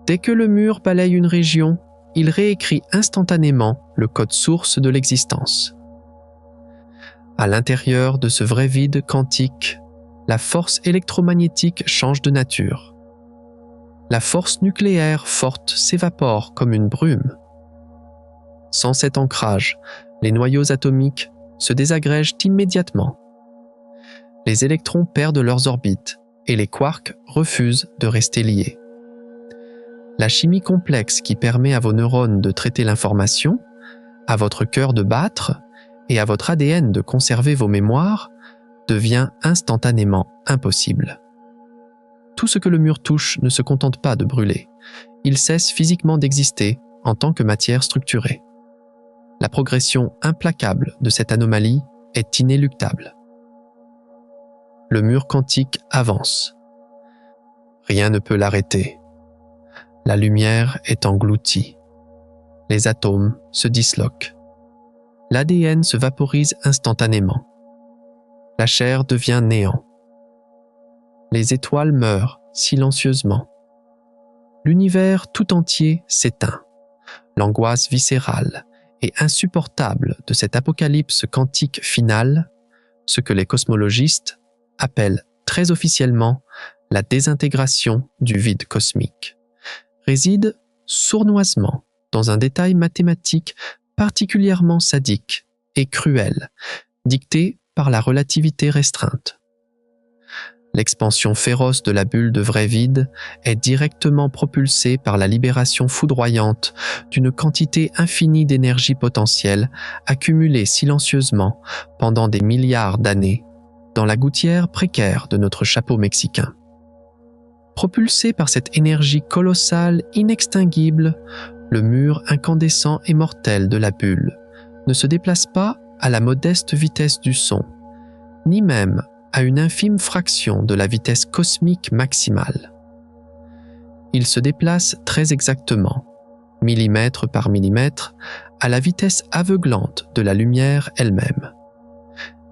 Dès que le mur balaye une région, il réécrit instantanément le code source de l'existence. À l'intérieur de ce vrai vide quantique, la force électromagnétique change de nature. La force nucléaire forte s'évapore comme une brume. Sans cet ancrage, les noyaux atomiques se désagrègent immédiatement. Les électrons perdent leurs orbites et les quarks refusent de rester liés. La chimie complexe qui permet à vos neurones de traiter l'information, à votre cœur de battre et à votre ADN de conserver vos mémoires devient instantanément impossible. Tout ce que le mur touche ne se contente pas de brûler, il cesse physiquement d'exister en tant que matière structurée. La progression implacable de cette anomalie est inéluctable. Le mur quantique avance. Rien ne peut l'arrêter. La lumière est engloutie. Les atomes se disloquent. L'ADN se vaporise instantanément. La chair devient néant. Les étoiles meurent silencieusement. L'univers tout entier s'éteint. L'angoisse viscérale et insupportable de cette apocalypse quantique finale, ce que les cosmologistes appellent très officiellement la désintégration du vide cosmique, réside sournoisement dans un détail mathématique particulièrement sadique et cruel, dicté par la relativité restreinte. L'expansion féroce de la bulle de vrai vide est directement propulsée par la libération foudroyante d'une quantité infinie d'énergie potentielle accumulée silencieusement pendant des milliards d'années dans la gouttière précaire de notre chapeau mexicain. Propulsé par cette énergie colossale inextinguible, le mur incandescent et mortel de la bulle ne se déplace pas à la modeste vitesse du son, ni même à une infime fraction de la vitesse cosmique maximale. Il se déplace très exactement, millimètre par millimètre, à la vitesse aveuglante de la lumière elle-même.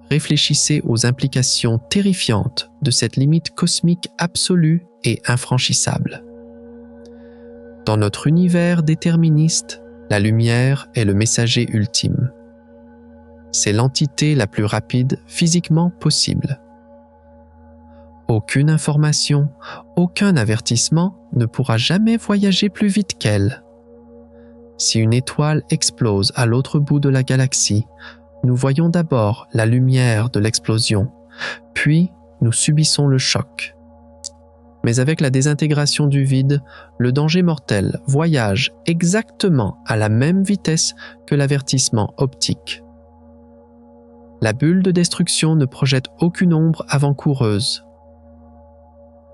Réfléchissez aux implications terrifiantes de cette limite cosmique absolue et infranchissable. Dans notre univers déterministe, la lumière est le messager ultime. C'est l'entité la plus rapide physiquement possible. Aucune information, aucun avertissement ne pourra jamais voyager plus vite qu'elle. Si une étoile explose à l'autre bout de la galaxie, nous voyons d'abord la lumière de l'explosion, puis nous subissons le choc. Mais avec la désintégration du vide, le danger mortel voyage exactement à la même vitesse que l'avertissement optique. La bulle de destruction ne projette aucune ombre avant-coureuse.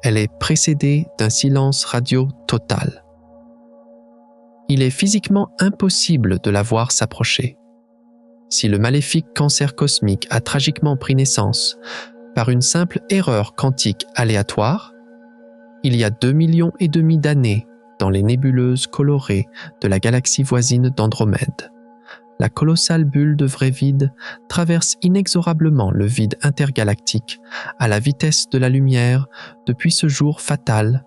Elle est précédée d'un silence radio total. Il est physiquement impossible de la voir s'approcher. Si le maléfique cancer cosmique a tragiquement pris naissance par une simple erreur quantique aléatoire, il y a 2,5 millions d'années dans les nébuleuses colorées de la galaxie voisine d'Andromède, la colossale bulle de vrai vide traverse inexorablement le vide intergalactique à la vitesse de la lumière depuis ce jour fatal,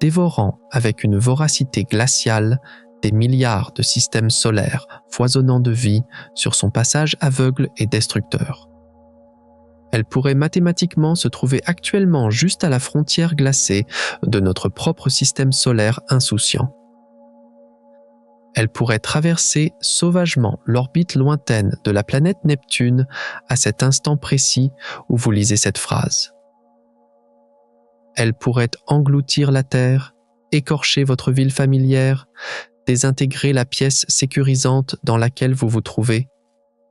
dévorant avec une voracité glaciale des milliards de systèmes solaires foisonnant de vie sur son passage aveugle et destructeur. Elle pourrait mathématiquement se trouver actuellement juste à la frontière glacée de notre propre système solaire insouciant. Elle pourrait traverser sauvagement l'orbite lointaine de la planète Neptune à cet instant précis où vous lisez cette phrase. Elle pourrait engloutir la Terre, écorcher votre ville familière, désintégrer la pièce sécurisante dans laquelle vous vous trouvez,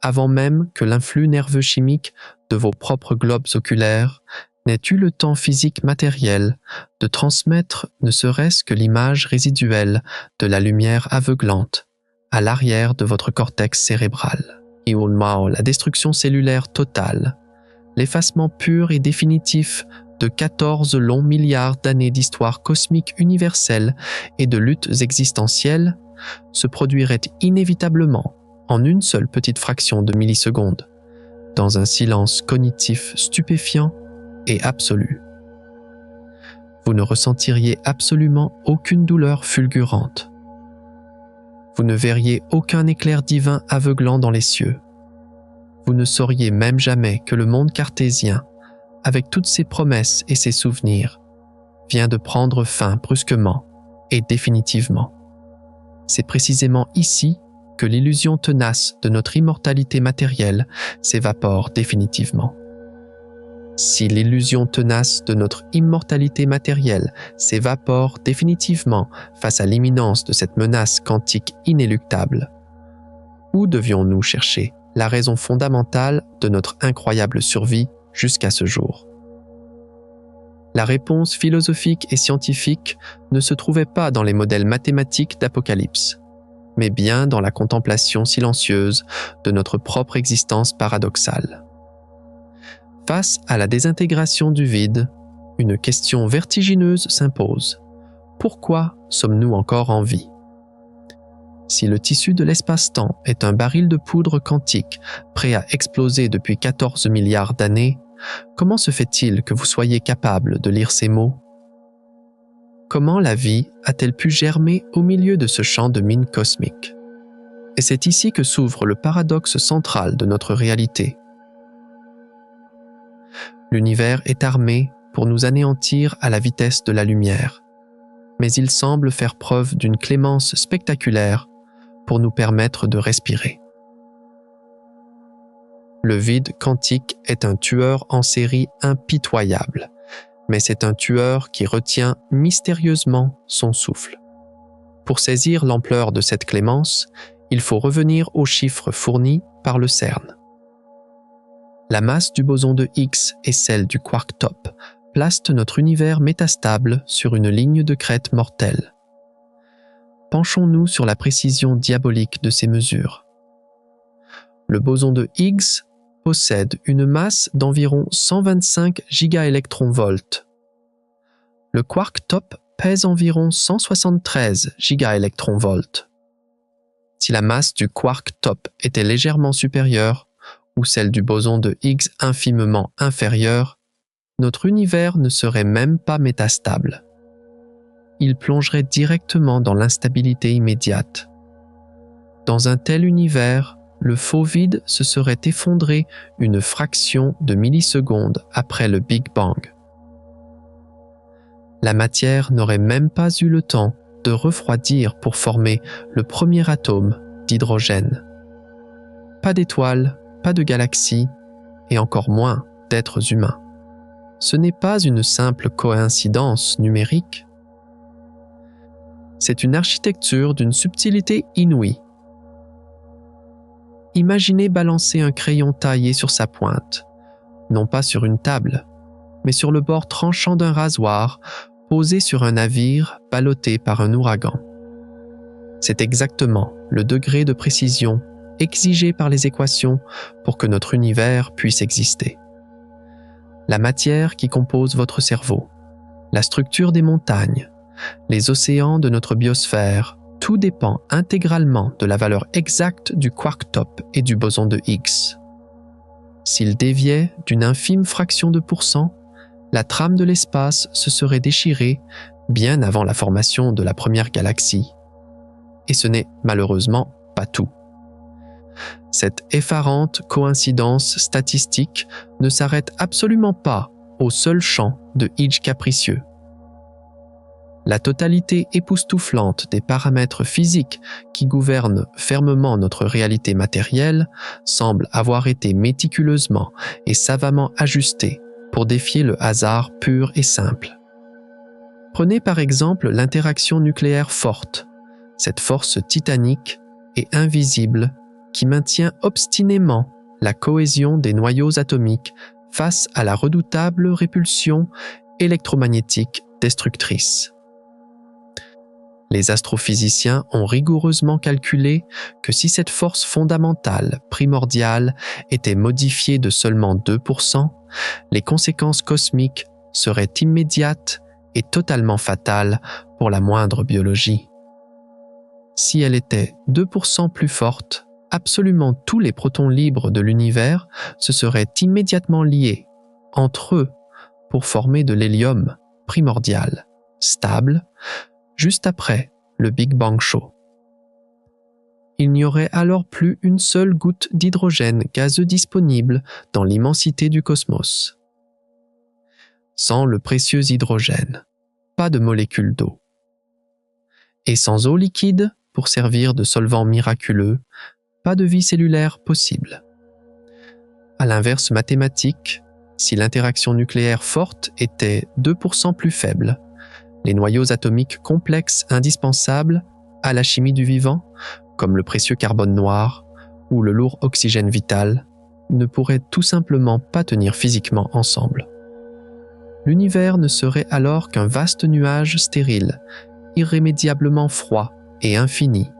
avant même que l'influx nerveux chimique de vos propres globes oculaires n'ait eu le temps physique matériel de transmettre ne serait-ce que l'image résiduelle de la lumière aveuglante à l'arrière de votre cortex cérébral. Iulmao, la destruction cellulaire totale, l'effacement pur et définitif de 14 longs milliards d'années d'histoire cosmique universelle et de luttes existentielles se produirait inévitablement en une seule petite fraction de milliseconde, dans un silence cognitif stupéfiant et absolu. Vous ne ressentiriez absolument aucune douleur fulgurante. Vous ne verriez aucun éclair divin aveuglant dans les cieux. Vous ne sauriez même jamais que le monde cartésien, avec toutes ses promesses et ses souvenirs, vient de prendre fin brusquement et définitivement. C'est précisément ici que l'illusion tenace de notre immortalité matérielle s'évapore définitivement. Si l'illusion tenace de notre immortalité matérielle s'évapore définitivement face à l'imminence de cette menace quantique inéluctable, où devions-nous chercher la raison fondamentale de notre incroyable survie jusqu'à ce jour? La réponse philosophique et scientifique ne se trouvait pas dans les modèles mathématiques d'Apocalypse, mais bien dans la contemplation silencieuse de notre propre existence paradoxale. Face à la désintégration du vide, une question vertigineuse s'impose. Pourquoi sommes-nous encore en vie? Si le tissu de l'espace-temps est un baril de poudre quantique prêt à exploser depuis 14 milliards d'années, comment se fait-il que vous soyez capable de lire ces mots? Comment la vie a-t-elle pu germer au milieu de ce champ de mines cosmiques? Et c'est ici que s'ouvre le paradoxe central de notre réalité. L'univers est armé pour nous anéantir à la vitesse de la lumière, mais il semble faire preuve d'une clémence spectaculaire pour nous permettre de respirer. Le vide quantique est un tueur en série impitoyable, mais c'est un tueur qui retient mystérieusement son souffle. Pour saisir l'ampleur de cette clémence, il faut revenir aux chiffres fournis par le CERN. La masse du boson de Higgs et celle du quark top placent notre univers métastable sur une ligne de crête mortelle. Penchons-nous sur la précision diabolique de ces mesures. Le boson de Higgs possède une masse d'environ 125 gigaélectronvolts. Le quark top pèse environ 173 gigaélectronvolts. Si la masse du quark top était légèrement supérieure, ou celle du boson de Higgs infimement inférieure, notre univers ne serait même pas métastable. Il plongerait directement dans l'instabilité immédiate. Dans un tel univers, le faux vide se serait effondré une fraction de milliseconde après le Big Bang. La matière n'aurait même pas eu le temps de refroidir pour former le premier atome d'hydrogène. Pas d'étoiles, pas de galaxies, et encore moins d'êtres humains. Ce n'est pas une simple coïncidence numérique. C'est une architecture d'une subtilité inouïe. Imaginez balancer un crayon taillé sur sa pointe, non pas sur une table, mais sur le bord tranchant d'un rasoir posé sur un navire ballotté par un ouragan. C'est exactement le degré de précision exigé par les équations pour que notre univers puisse exister. La matière qui compose votre cerveau, la structure des montagnes, les océans de notre biosphère, tout dépend intégralement de la valeur exacte du quark top et du boson de Higgs. S'il déviait d'une infime fraction de %, la trame de l'espace se serait déchirée bien avant la formation de la première galaxie. Et ce n'est malheureusement pas tout. Cette effarante coïncidence statistique ne s'arrête absolument pas au seul champ de Higgs capricieux. La totalité époustouflante des paramètres physiques qui gouvernent fermement notre réalité matérielle semble avoir été méticuleusement et savamment ajustée pour défier le hasard pur et simple. Prenez par exemple l'interaction nucléaire forte, cette force titanique et invisible qui maintient obstinément la cohésion des noyaux atomiques face à la redoutable répulsion électromagnétique destructrice. Les astrophysiciens ont rigoureusement calculé que si cette force fondamentale, primordiale, était modifiée de seulement 2%, les conséquences cosmiques seraient immédiates et totalement fatales pour la moindre biologie. Si elle était 2% plus forte, absolument tous les protons libres de l'univers se seraient immédiatement liés entre eux pour former de l'hélium primordial, stable, juste après le Big Bang chaud. Il n'y aurait alors plus une seule goutte d'hydrogène gazeux disponible dans l'immensité du cosmos. Sans le précieux hydrogène, pas de molécules d'eau. Et sans eau liquide pour servir de solvant miraculeux, pas de vie cellulaire possible. À l'inverse mathématique, si l'interaction nucléaire forte était 2% plus faible, les noyaux atomiques complexes indispensables à la chimie du vivant, comme le précieux carbone noir ou le lourd oxygène vital, ne pourraient tout simplement pas tenir physiquement ensemble. L'univers ne serait alors qu'un vaste nuage stérile, irrémédiablement froid et infini,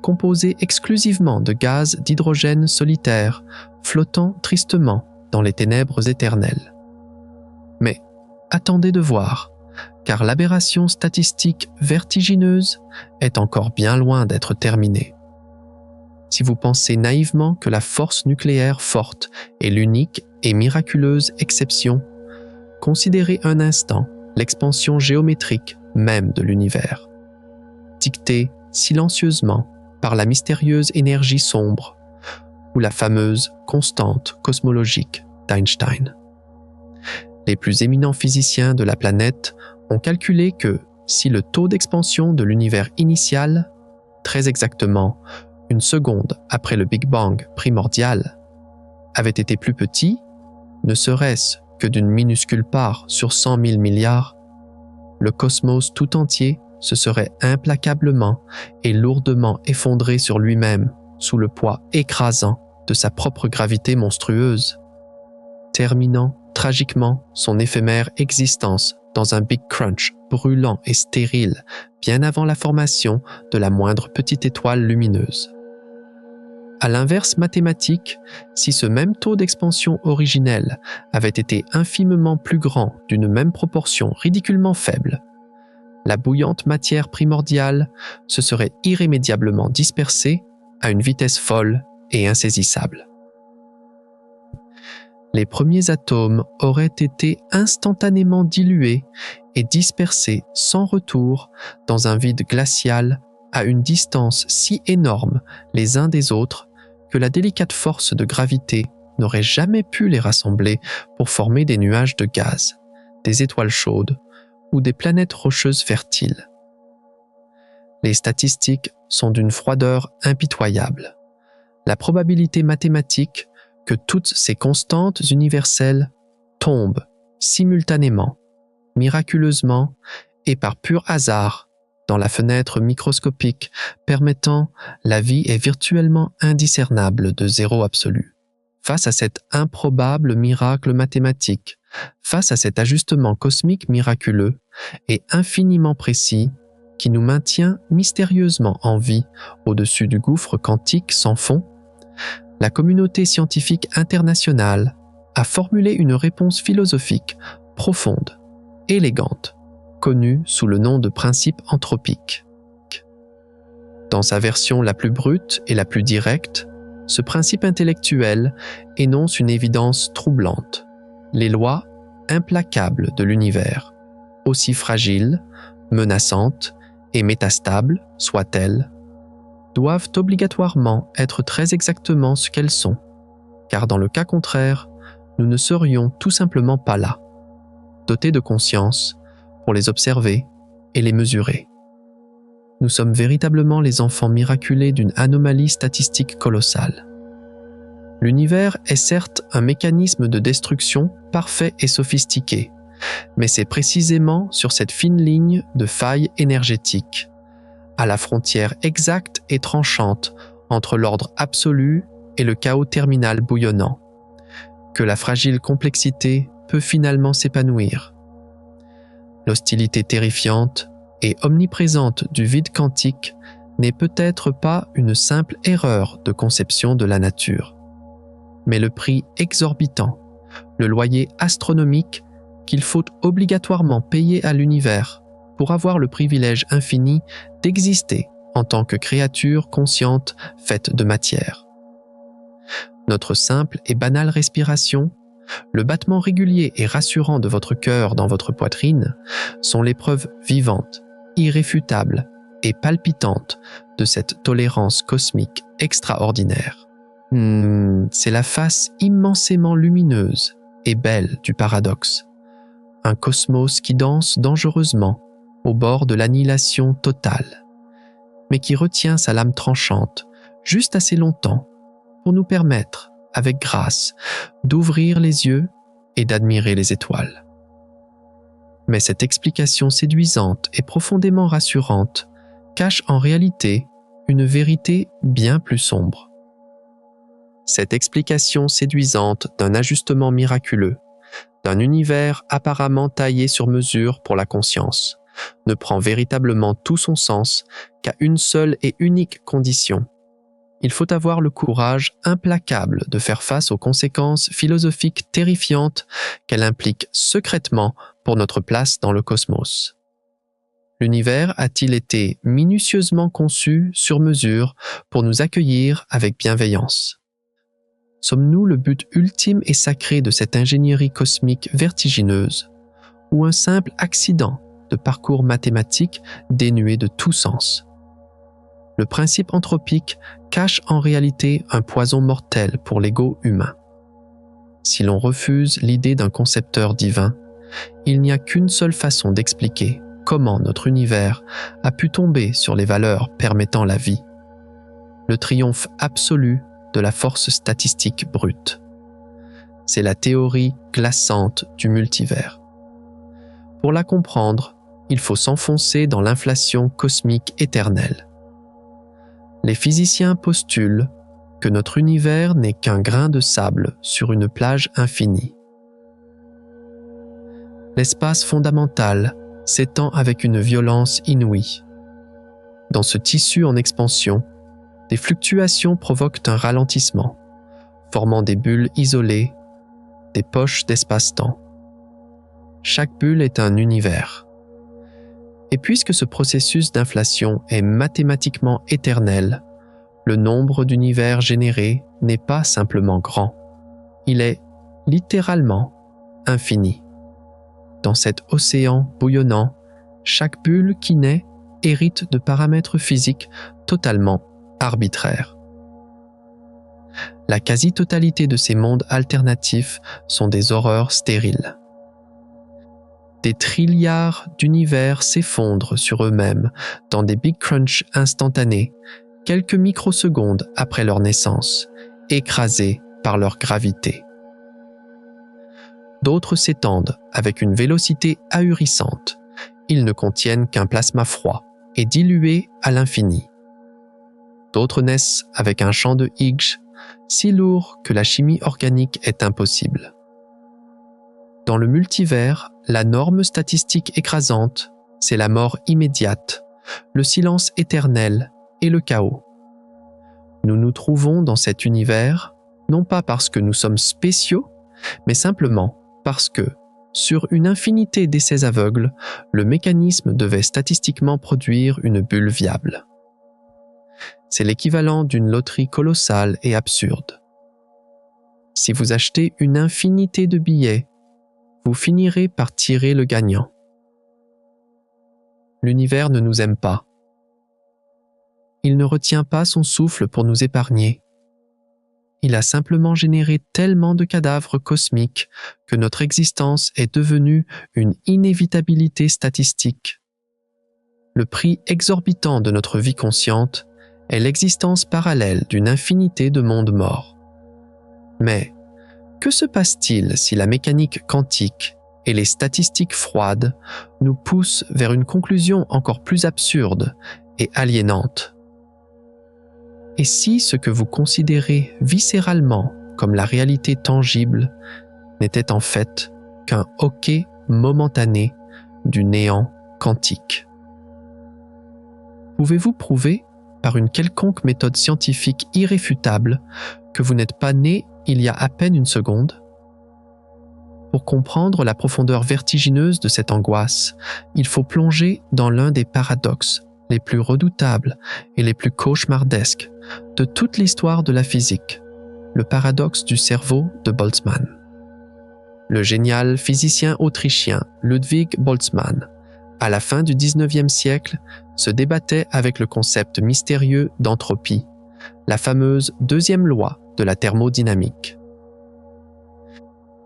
composé exclusivement de gaz d'hydrogène solitaire, flottant tristement dans les ténèbres éternelles. Mais attendez de voir, car l'aberration statistique vertigineuse est encore bien loin d'être terminée. Si vous pensez naïvement que la force nucléaire forte est l'unique et miraculeuse exception, considérez un instant l'expansion géométrique même de l'univers, dictée silencieusement par la mystérieuse énergie sombre ou la fameuse constante cosmologique d'Einstein. Les plus éminents physiciens de la planète ont calculé que si le taux d'expansion de l'univers initial, très exactement une seconde après le Big Bang primordial, avait été plus petit, ne serait-ce que d'une minuscule part sur 100 000 milliards, le cosmos tout entier se serait implacablement et lourdement effondré sur lui-même sous le poids écrasant de sa propre gravité monstrueuse, terminant tragiquement son éphémère existence dans un Big Crunch brûlant et stérile bien avant la formation de la moindre petite étoile lumineuse. À l'inverse mathématique, si ce même taux d'expansion originel avait été infimement plus grand d'une même proportion ridiculement faible, la bouillante matière primordiale se serait irrémédiablement dispersée à une vitesse folle et insaisissable. Les premiers atomes auraient été instantanément dilués et dispersés sans retour dans un vide glacial à une distance si énorme les uns des autres que la délicate force de gravité n'aurait jamais pu les rassembler pour former des nuages de gaz, des étoiles chaudes ou des planètes rocheuses fertiles. Les statistiques sont d'une froideur impitoyable. La probabilité mathématique que toutes ces constantes universelles tombent simultanément, miraculeusement et par pur hasard dans la fenêtre microscopique permettant la vie est virtuellement indiscernable de zéro absolu. Face à cet improbable miracle mathématique, face à cet ajustement cosmique miraculeux et infiniment précis qui nous maintient mystérieusement en vie au-dessus du gouffre quantique sans fond, la communauté scientifique internationale a formulé une réponse philosophique profonde, élégante, connue sous le nom de principe anthropique. Dans sa version la plus brute et la plus directe, ce principe intellectuel énonce une évidence troublante. Les lois implacables de l'univers, aussi fragiles, menaçantes et métastables soient-elles, doivent obligatoirement être très exactement ce qu'elles sont, car dans le cas contraire, nous ne serions tout simplement pas là, dotés de conscience, pour les observer et les mesurer. Nous sommes véritablement les enfants miraculés d'une anomalie statistique colossale. L'univers est certes un mécanisme de destruction parfait et sophistiqué, mais c'est précisément sur cette fine ligne de faille énergétique, à la frontière exacte et tranchante entre l'ordre absolu et le chaos terminal bouillonnant, que la fragile complexité peut finalement s'épanouir. L'hostilité terrifiante et omniprésente du vide quantique n'est peut-être pas une simple erreur de conception de la nature, mais le prix exorbitant, le loyer astronomique qu'il faut obligatoirement payer à l'univers pour avoir le privilège infini d'exister en tant que créature consciente faite de matière. Notre simple et banale respiration, le battement régulier et rassurant de votre cœur dans votre poitrine sont les preuves vivantes, irréfutables et palpitantes de cette tolérance cosmique extraordinaire. C'est la face immensément lumineuse et belle du paradoxe. Un cosmos qui danse dangereusement au bord de l'annihilation totale, mais qui retient sa lame tranchante juste assez longtemps pour nous permettre, avec grâce, d'ouvrir les yeux et d'admirer les étoiles. Mais cette explication séduisante et profondément rassurante cache en réalité une vérité bien plus sombre. Cette explication séduisante d'un ajustement miraculeux, d'un univers apparemment taillé sur mesure pour la conscience, ne prend véritablement tout son sens qu'à une seule et unique condition. Il faut avoir le courage implacable de faire face aux conséquences philosophiques terrifiantes qu'elle implique secrètement pour notre place dans le cosmos. L'univers a-t-il été minutieusement conçu sur mesure pour nous accueillir avec bienveillance? Sommes-nous le but ultime et sacré de cette ingénierie cosmique vertigineuse, ou un simple accident de parcours mathématique dénué de tout sens? Le principe anthropique cache en réalité un poison mortel pour l'ego humain. Si l'on refuse l'idée d'un concepteur divin, il n'y a qu'une seule façon d'expliquer comment notre univers a pu tomber sur les valeurs permettant la vie. Le triomphe absolu de la force statistique brute. C'est la théorie glaçante du multivers. Pour la comprendre, il faut s'enfoncer dans l'inflation cosmique éternelle. Les physiciens postulent que notre univers n'est qu'un grain de sable sur une plage infinie. L'espace fondamental s'étend avec une violence inouïe. Dans ce tissu en expansion, des fluctuations provoquent un ralentissement, formant des bulles isolées, des poches d'espace-temps. Chaque bulle est un univers. Et puisque ce processus d'inflation est mathématiquement éternel, le nombre d'univers générés n'est pas simplement grand, il est littéralement infini. Dans cet océan bouillonnant, chaque bulle qui naît hérite de paramètres physiques totalement arbitraires. La quasi-totalité de ces mondes alternatifs sont des horreurs stériles. Des trilliards d'univers s'effondrent sur eux-mêmes dans des Big Crunch instantanés, quelques microsecondes après leur naissance, écrasés par leur gravité. D'autres s'étendent avec une vélocité ahurissante. Ils ne contiennent qu'un plasma froid et dilué à l'infini. D'autres naissent avec un champ de Higgs si lourd que la chimie organique est impossible. Dans le multivers, la norme statistique écrasante, c'est la mort immédiate, le silence éternel et le chaos. Nous nous trouvons dans cet univers, non pas parce que nous sommes spéciaux, mais simplement parce que, sur une infinité d'essais aveugles, le mécanisme devait statistiquement produire une bulle viable. C'est l'équivalent d'une loterie colossale et absurde. Si vous achetez une infinité de billets, vous finirez par tirer le gagnant. L'univers ne nous aime pas. Il ne retient pas son souffle pour nous épargner. Il a simplement généré tellement de cadavres cosmiques que notre existence est devenue une inévitabilité statistique. Le prix exorbitant de notre vie consciente est l'existence parallèle d'une infinité de mondes morts. Mais que se passe-t-il si la mécanique quantique et les statistiques froides nous poussent vers une conclusion encore plus absurde et aliénante? Et si ce que vous considérez viscéralement comme la réalité tangible, n'était en fait qu'un hoquet momentané du néant quantique. Pouvez-vous prouver, par une quelconque méthode scientifique irréfutable, que vous n'êtes pas né il y a à peine une seconde? Pour comprendre la profondeur vertigineuse de cette angoisse, il faut plonger dans l'un des paradoxes les plus redoutables et les plus cauchemardesques de toute l'histoire de la physique, le paradoxe du cerveau de Boltzmann. Le génial physicien autrichien Ludwig Boltzmann, à la fin du XIXe siècle, se débattait avec le concept mystérieux d'entropie, la fameuse deuxième loi de la thermodynamique.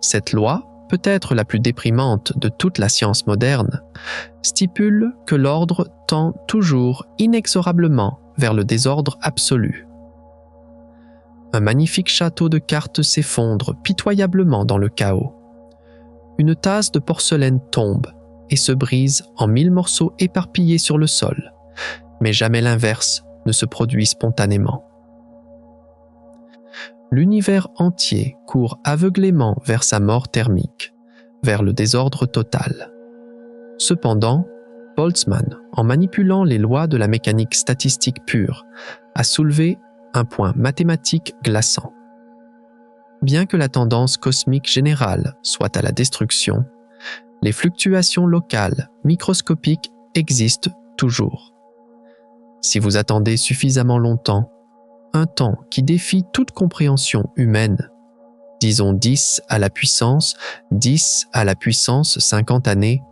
Cette loi, peut-être la plus déprimante de toute la science moderne, stipule que l'ordre tend toujours inexorablement vers le désordre absolu. Un magnifique château de cartes s'effondre pitoyablement dans le chaos. Une tasse de porcelaine tombe et se brise en 1000 morceaux éparpillés sur le sol, mais jamais l'inverse ne se produit spontanément. L'univers entier court aveuglément vers sa mort thermique, vers le désordre total. Cependant, Boltzmann, en manipulant les lois de la mécanique statistique pure, a soulevé un point mathématique glaçant. Bien que la tendance cosmique générale soit à la destruction, les fluctuations locales, microscopiques, existent toujours. Si vous attendez suffisamment longtemps, un temps qui défie toute compréhension humaine, disons 10 à la puissance 50 années,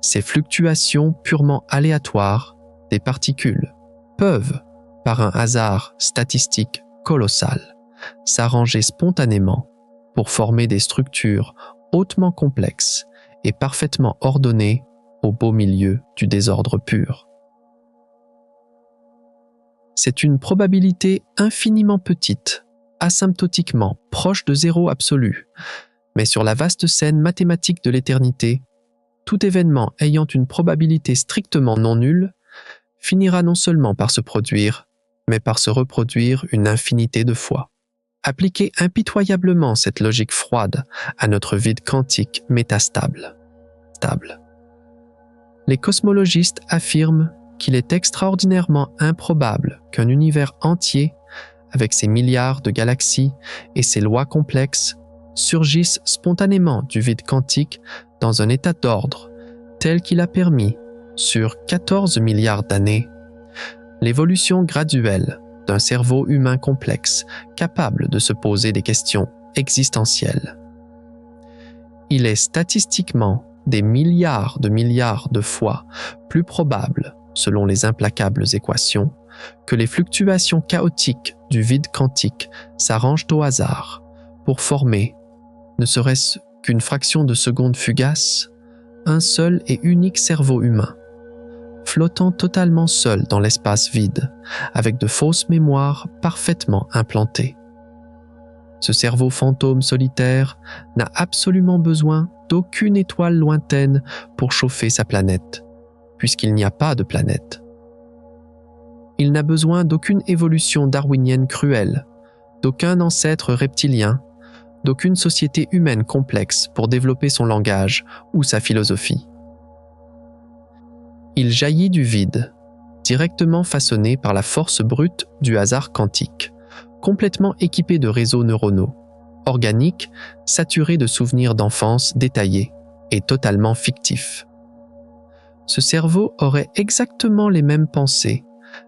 ces fluctuations purement aléatoires des particules peuvent, par un hasard statistique colossal, s'arranger spontanément pour former des structures hautement complexes et parfaitement ordonnées au beau milieu du désordre pur. C'est une probabilité infiniment petite, asymptotiquement proche de zéro absolu, mais sur la vaste scène mathématique de l'éternité, tout événement ayant une probabilité strictement non nulle finira non seulement par se produire, mais par se reproduire une infinité de fois. Appliquez impitoyablement cette logique froide à notre vide quantique métastable. Les cosmologistes affirment qu'il est extraordinairement improbable qu'un univers entier, avec ses milliards de galaxies et ses lois complexes, surgisse spontanément du vide quantique dans un état d'ordre tel qu'il a permis, sur 14 milliards d'années, l'évolution graduelle d'un cerveau humain complexe capable de se poser des questions existentielles. Il est statistiquement des milliards de fois plus probable, selon les implacables équations, que les fluctuations chaotiques du vide quantique s'arrangent au hasard pour former, ne serait-ce qu'une fraction de seconde fugace, un seul et unique cerveau humain, flottant totalement seul dans l'espace vide, avec de fausses mémoires parfaitement implantées. Ce cerveau fantôme solitaire n'a absolument besoin d'aucune étoile lointaine pour chauffer sa planète, puisqu'il n'y a pas de planète. Il n'a besoin d'aucune évolution darwinienne cruelle, d'aucun ancêtre reptilien, d'aucune société humaine complexe pour développer son langage ou sa philosophie. Il jaillit du vide, directement façonné par la force brute du hasard quantique, complètement équipé de réseaux neuronaux, organiques, saturés de souvenirs d'enfance détaillés et totalement fictifs. Ce cerveau aurait exactement les mêmes pensées,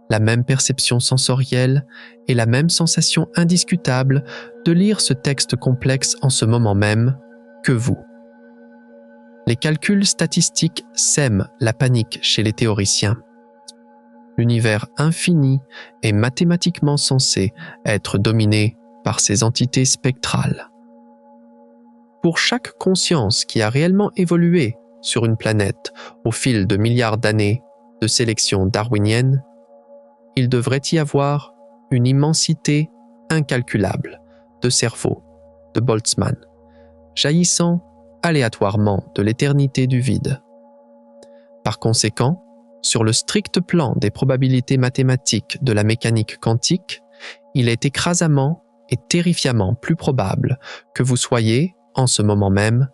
la même perception sensorielle et la même sensation indiscutable de lire ce texte complexe en ce moment même que vous. Les calculs statistiques sèment la panique chez les théoriciens. L'univers infini est mathématiquement censé être dominé par ces entités spectrales. Pour chaque conscience qui a réellement évolué sur une planète au fil de milliards d'années de sélection darwinienne, il devrait y avoir une immensité incalculable de cerveaux de Boltzmann, jaillissant aléatoirement de l'éternité du vide. Par conséquent, sur le strict plan des probabilités mathématiques de la mécanique quantique, il est écrasamment est terrifiamment plus probable que vous soyez, en ce moment même,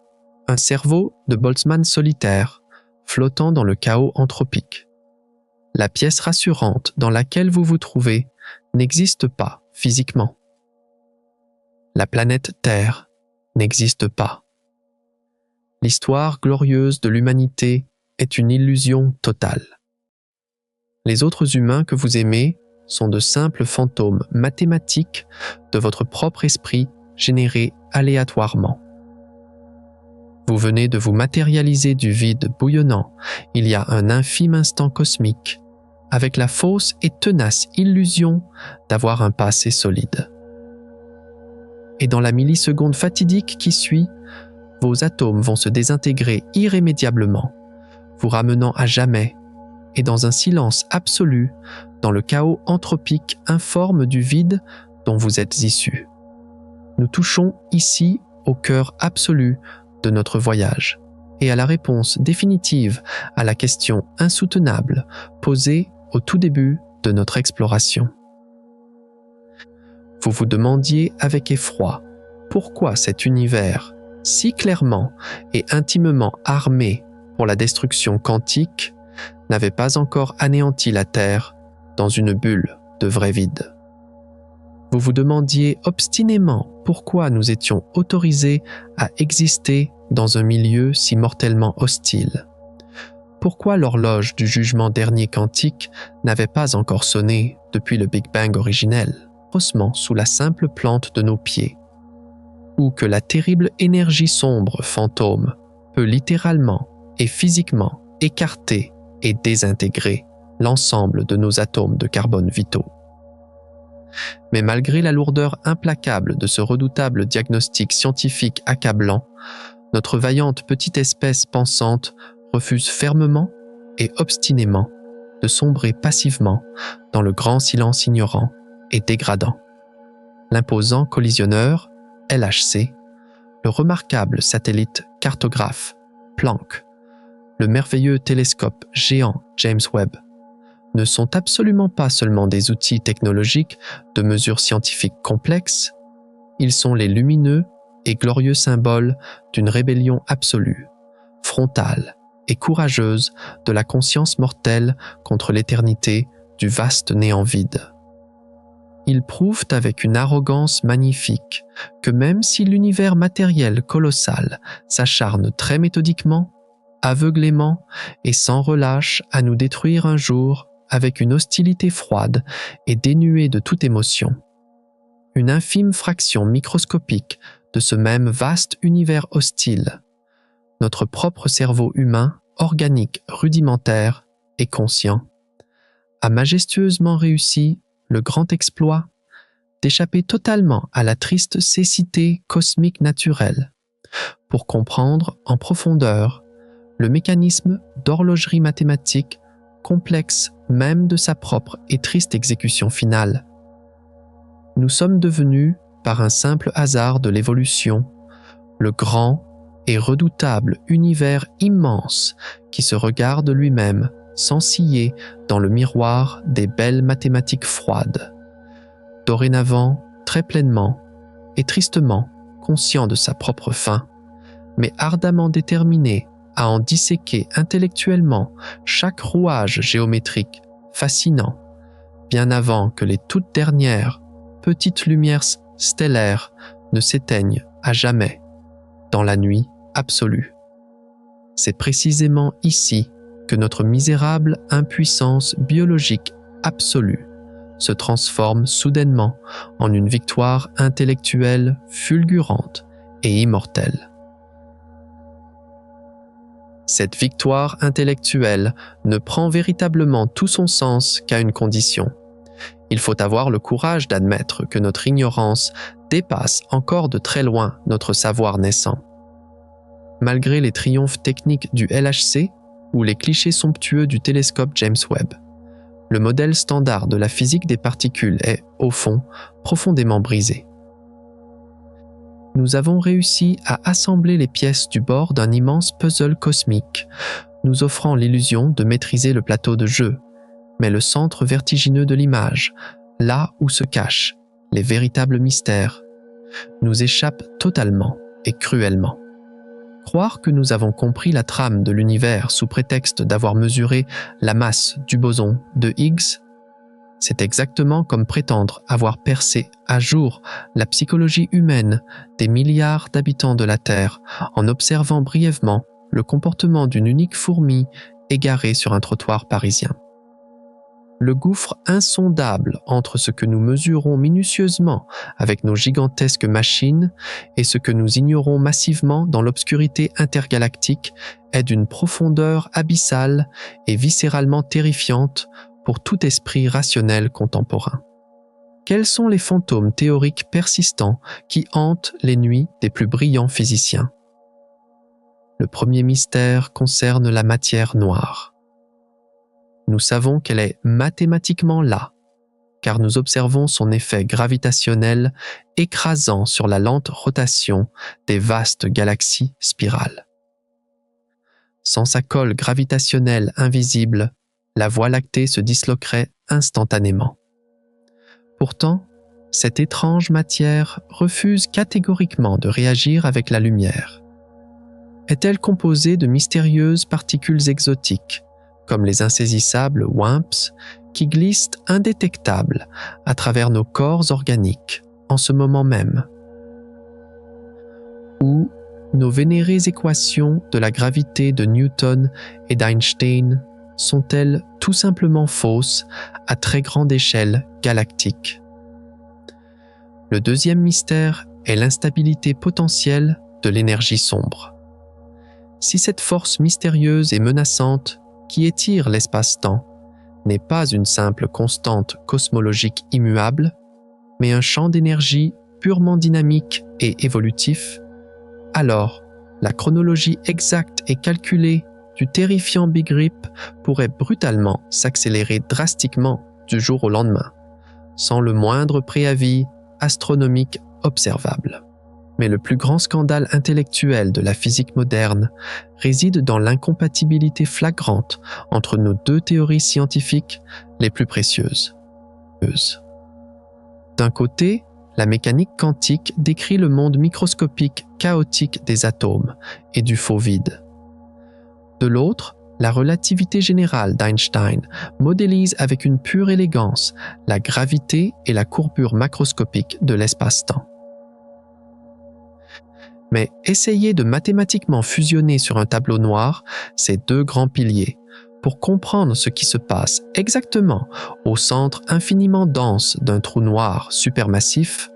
un cerveau de Boltzmann solitaire, flottant dans le chaos anthropique. La pièce rassurante dans laquelle vous vous trouvez n'existe pas physiquement. La planète Terre n'existe pas. L'histoire glorieuse de l'humanité est une illusion totale. Les autres humains que vous aimez sont de simples fantômes mathématiques de votre propre esprit générés aléatoirement. Vous venez de vous matérialiser du vide bouillonnant il y a un infime instant cosmique, avec la fausse et tenace illusion d'avoir un passé solide. Et dans la milliseconde fatidique qui suit, vos atomes vont se désintégrer irrémédiablement, vous ramenant à jamais, et dans un silence absolu, dans le chaos anthropique informe du vide dont vous êtes issus. Nous touchons ici au cœur absolu de notre voyage et à la réponse définitive à la question insoutenable posée au tout début de notre exploration. Vous vous demandiez avec effroi pourquoi cet univers, si clairement et intimement armé pour la destruction quantique, n'avait pas encore anéanti la Terre dans une bulle de vrai vide. Vous vous demandiez obstinément pourquoi nous étions autorisés à exister dans un milieu si mortellement hostile. Pourquoi l'horloge du jugement dernier quantique n'avait pas encore sonné depuis le Big Bang originel, faussement sous la simple plante de nos pieds, ou que la terrible énergie sombre fantôme peut littéralement et physiquement écarter et désintégrer l'ensemble de nos atomes de carbone vitaux. Mais malgré la lourdeur implacable de ce redoutable diagnostic scientifique accablant, notre vaillante petite espèce pensante refuse fermement et obstinément de sombrer passivement dans le grand silence ignorant et dégradant. L'imposant collisionneur, LHC, le remarquable satellite cartographe, Planck, le merveilleux télescope géant James Webb, ne sont absolument pas seulement des outils technologiques de mesure scientifique complexes, ils sont les lumineux et glorieux symboles d'une rébellion absolue, frontale et courageuse de la conscience mortelle contre l'éternité du vaste néant vide. Ils prouvent avec une arrogance magnifique que même si l'univers matériel colossal s'acharne très méthodiquement, aveuglément et sans relâche à nous détruire un jour avec une hostilité froide et dénuée de toute émotion, une infime fraction microscopique de ce même vaste univers hostile, notre propre cerveau humain, organique, rudimentaire et conscient, a majestueusement réussi le grand exploit d'échapper totalement à la triste cécité cosmique naturelle pour comprendre en profondeur le mécanisme d'horlogerie mathématique complexe même de sa propre et triste exécution finale. Nous sommes devenus, par un simple hasard de l'évolution, le grand et redoutable univers immense qui se regarde lui-même sans ciller dans le miroir des belles mathématiques froides, dorénavant très pleinement et tristement conscient de sa propre fin, mais ardemment déterminé à en disséquer intellectuellement chaque rouage géométrique fascinant, bien avant que les toutes dernières petites lumières stellaires ne s'éteignent à jamais dans la nuit absolue. C'est précisément ici que notre misérable impuissance biologique absolue se transforme soudainement en une victoire intellectuelle fulgurante et immortelle. Cette victoire intellectuelle ne prend véritablement tout son sens qu'à une condition. Il faut avoir le courage d'admettre que notre ignorance dépasse encore de très loin notre savoir naissant. Malgré les triomphes techniques du LHC ou les clichés somptueux du télescope James Webb, le modèle standard de la physique des particules est, au fond, profondément brisé. Nous avons réussi à assembler les pièces du bord d'un immense puzzle cosmique, nous offrant l'illusion de maîtriser le plateau de jeu, mais le centre vertigineux de l'image, là où se cache les véritables mystères, nous échappent totalement et cruellement. Croire que nous avons compris la trame de l'univers sous prétexte d'avoir mesuré la masse du boson de Higgs, c'est exactement comme prétendre avoir percé à jour la psychologie humaine des milliards d'habitants de la Terre en observant brièvement le comportement d'une unique fourmi égarée sur un trottoir parisien. Le gouffre insondable entre ce que nous mesurons minutieusement avec nos gigantesques machines et ce que nous ignorons massivement dans l'obscurité intergalactique est d'une profondeur abyssale et viscéralement terrifiante pour tout esprit rationnel contemporain. Quels sont les fantômes théoriques persistants qui hantent les nuits des plus brillants physiciens? Le premier mystère concerne la matière noire. Nous savons qu'elle est mathématiquement là, car nous observons son effet gravitationnel écrasant sur la lente rotation des vastes galaxies spirales. Sans sa colle gravitationnelle invisible, la Voie lactée se disloquerait instantanément. Pourtant, cette étrange matière refuse catégoriquement de réagir avec la lumière. Est-elle composée de mystérieuses particules exotiques, comme les insaisissables WIMPs, qui glissent indétectables à travers nos corps organiques en ce moment même? Ou nos vénérées équations de la gravité de Newton et d'Einstein sont-elles tout simplement fausses à très grande échelle galactique? Le deuxième mystère est l'instabilité potentielle de l'énergie sombre. Si cette force mystérieuse et menaçante qui étire l'espace-temps n'est pas une simple constante cosmologique immuable, mais un champ d'énergie purement dynamique et évolutif, alors la chronologie exacte et calculée du terrifiant Big Rip pourrait brutalement s'accélérer drastiquement du jour au lendemain, sans le moindre préavis astronomique observable. Mais le plus grand scandale intellectuel de la physique moderne réside dans l'incompatibilité flagrante entre nos deux théories scientifiques les plus précieuses. D'un côté, la mécanique quantique décrit le monde microscopique chaotique des atomes et du faux vide. De l'autre, la relativité générale d'Einstein modélise avec une pure élégance la gravité et la courbure macroscopique de l'espace-temps. Mais essayer de mathématiquement fusionner sur un tableau noir ces deux grands piliers pour comprendre ce qui se passe exactement au centre infiniment dense d'un trou noir supermassif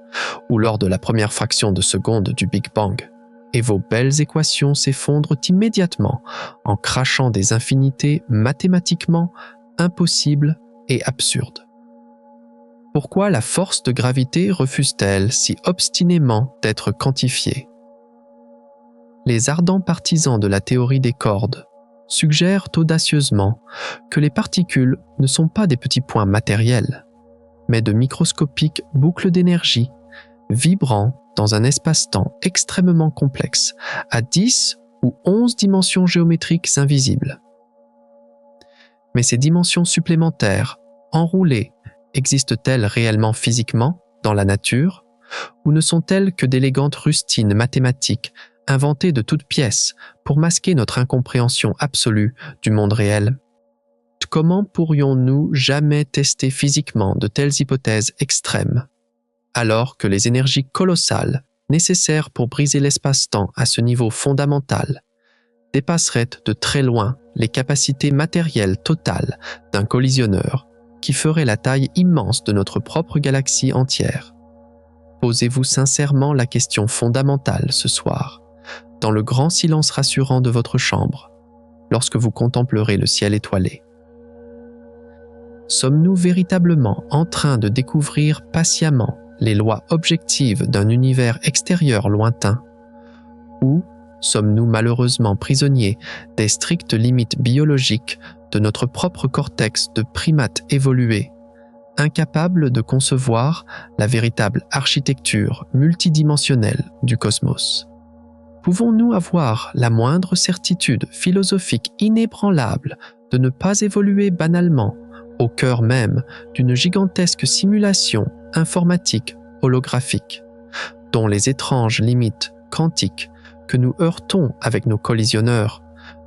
ou lors de la première fraction de seconde du Big Bang, et vos belles équations s'effondrent immédiatement en crachant des infinités mathématiquement impossibles et absurdes. Pourquoi la force de gravité refuse-t-elle si obstinément d'être quantifiée? Les ardents partisans de la théorie des cordes suggèrent audacieusement que les particules ne sont pas des petits points matériels, mais de microscopiques boucles d'énergie vibrant dans un espace-temps extrêmement complexe, à 10 ou 11 dimensions géométriques invisibles. Mais ces dimensions supplémentaires, enroulées, existent-elles réellement physiquement dans la nature, ou ne sont-elles que d'élégantes rustines mathématiques inventées de toutes pièces pour masquer notre incompréhension absolue du monde réel? Comment pourrions-nous jamais tester physiquement de telles hypothèses extrêmes, alors que les énergies colossales nécessaires pour briser l'espace-temps à ce niveau fondamental dépasseraient de très loin les capacités matérielles totales d'un collisionneur qui ferait la taille immense de notre propre galaxie entière? Posez-vous sincèrement la question fondamentale ce soir, dans le grand silence rassurant de votre chambre, lorsque vous contemplerez le ciel étoilé. Sommes-nous véritablement en train de découvrir patiemment les lois objectives d'un univers extérieur lointain, ou sommes-nous malheureusement prisonniers des strictes limites biologiques de notre propre cortex de primates évolués, incapables de concevoir la véritable architecture multidimensionnelle du cosmos? Pouvons-nous avoir la moindre certitude philosophique inébranlable de ne pas évoluer banalement au cœur même d'une gigantesque simulation informatique holographique, dont les étranges limites quantiques que nous heurtons avec nos collisionneurs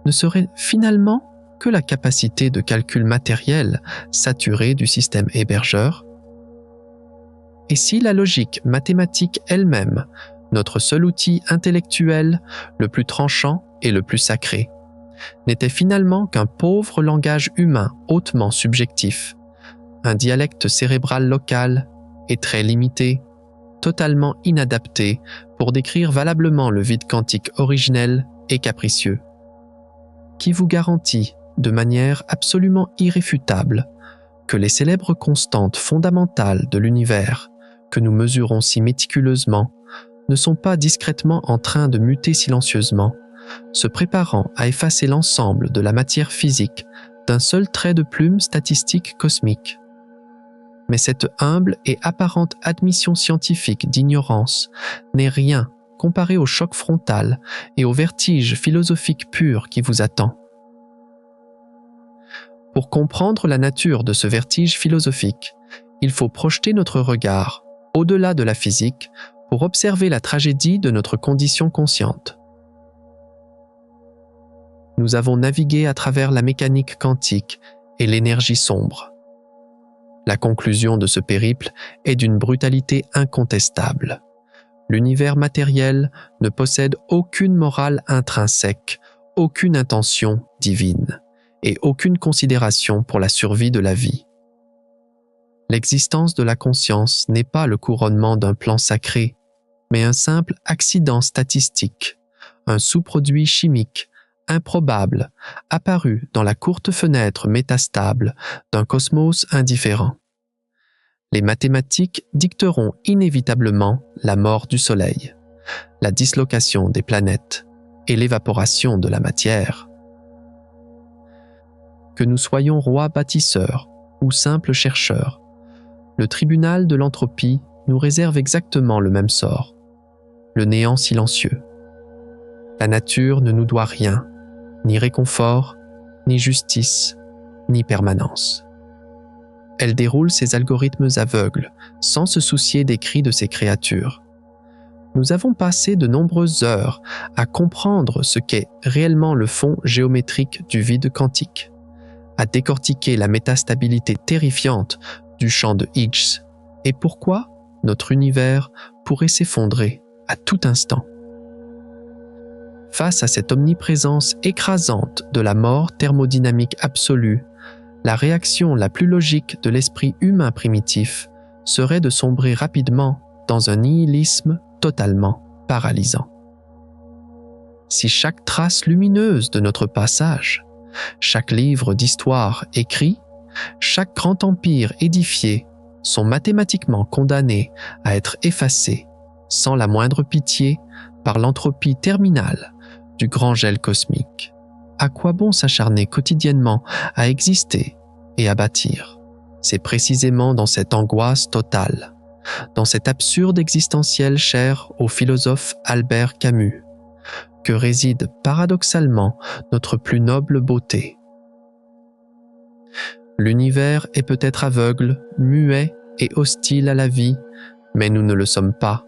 ne seraient finalement que la capacité de calcul matériel saturée du système hébergeur? Et si la logique mathématique elle-même, notre seul outil intellectuel, le plus tranchant et le plus sacré, n'était finalement qu'un pauvre langage humain hautement subjectif, un dialecte cérébral local et très limité, totalement inadapté pour décrire valablement le vide quantique originel et capricieux, qui vous garantit, de manière absolument irréfutable, que les célèbres constantes fondamentales de l'univers que nous mesurons si méticuleusement ne sont pas discrètement en train de muter silencieusement, se préparant à effacer l'ensemble de la matière physique d'un seul trait de plume statistique cosmique. Mais cette humble et apparente admission scientifique d'ignorance n'est rien comparée au choc frontal et au vertige philosophique pur qui vous attend. Pour comprendre la nature de ce vertige philosophique, il faut projeter notre regard au-delà de la physique pour observer la tragédie de notre condition consciente. Nous avons navigué à travers la mécanique quantique et l'énergie sombre. La conclusion de ce périple est d'une brutalité incontestable. L'univers matériel ne possède aucune morale intrinsèque, aucune intention divine et aucune considération pour la survie de la vie. L'existence de la conscience n'est pas le couronnement d'un plan sacré, mais un simple accident statistique, un sous-produit chimique, improbable, apparu dans la courte fenêtre métastable d'un cosmos indifférent. Les mathématiques dicteront inévitablement la mort du Soleil, la dislocation des planètes et l'évaporation de la matière. Que nous soyons rois bâtisseurs ou simples chercheurs, le tribunal de l'entropie nous réserve exactement le même sort, le néant silencieux. La nature ne nous doit rien, ni réconfort, ni justice, ni permanence. Elle déroule ses algorithmes aveugles, sans se soucier des cris de ses créatures. Nous avons passé de nombreuses heures à comprendre ce qu'est réellement le fond géométrique du vide quantique, à décortiquer la métastabilité terrifiante du champ de Higgs et pourquoi notre univers pourrait s'effondrer à tout instant. Face à cette omniprésence écrasante de la mort thermodynamique absolue, la réaction la plus logique de l'esprit humain primitif serait de sombrer rapidement dans un nihilisme totalement paralysant. Si chaque trace lumineuse de notre passage, chaque livre d'histoire écrit, chaque grand empire édifié sont mathématiquement condamnés à être effacés, sans la moindre pitié, par l'entropie terminale du grand gel cosmique, à quoi bon s'acharner quotidiennement à exister et à bâtir? C'est précisément dans cette angoisse totale, dans cet absurde existentiel cher au philosophe Albert Camus, que réside paradoxalement notre plus noble beauté. L'univers est peut-être aveugle, muet et hostile à la vie, mais nous ne le sommes pas.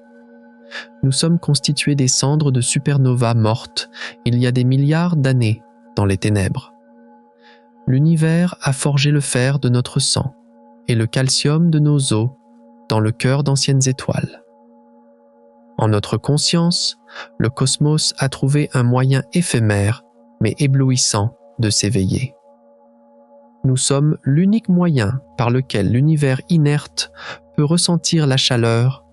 Nous sommes constitués des cendres de supernovas mortes il y a des milliards d'années dans les ténèbres. L'univers a forgé le fer de notre sang et le calcium de nos os dans le cœur d'anciennes étoiles. En notre conscience, le cosmos a trouvé un moyen éphémère mais éblouissant de s'éveiller. Nous sommes l'unique moyen par lequel l'univers inerte peut ressentir la chaleur,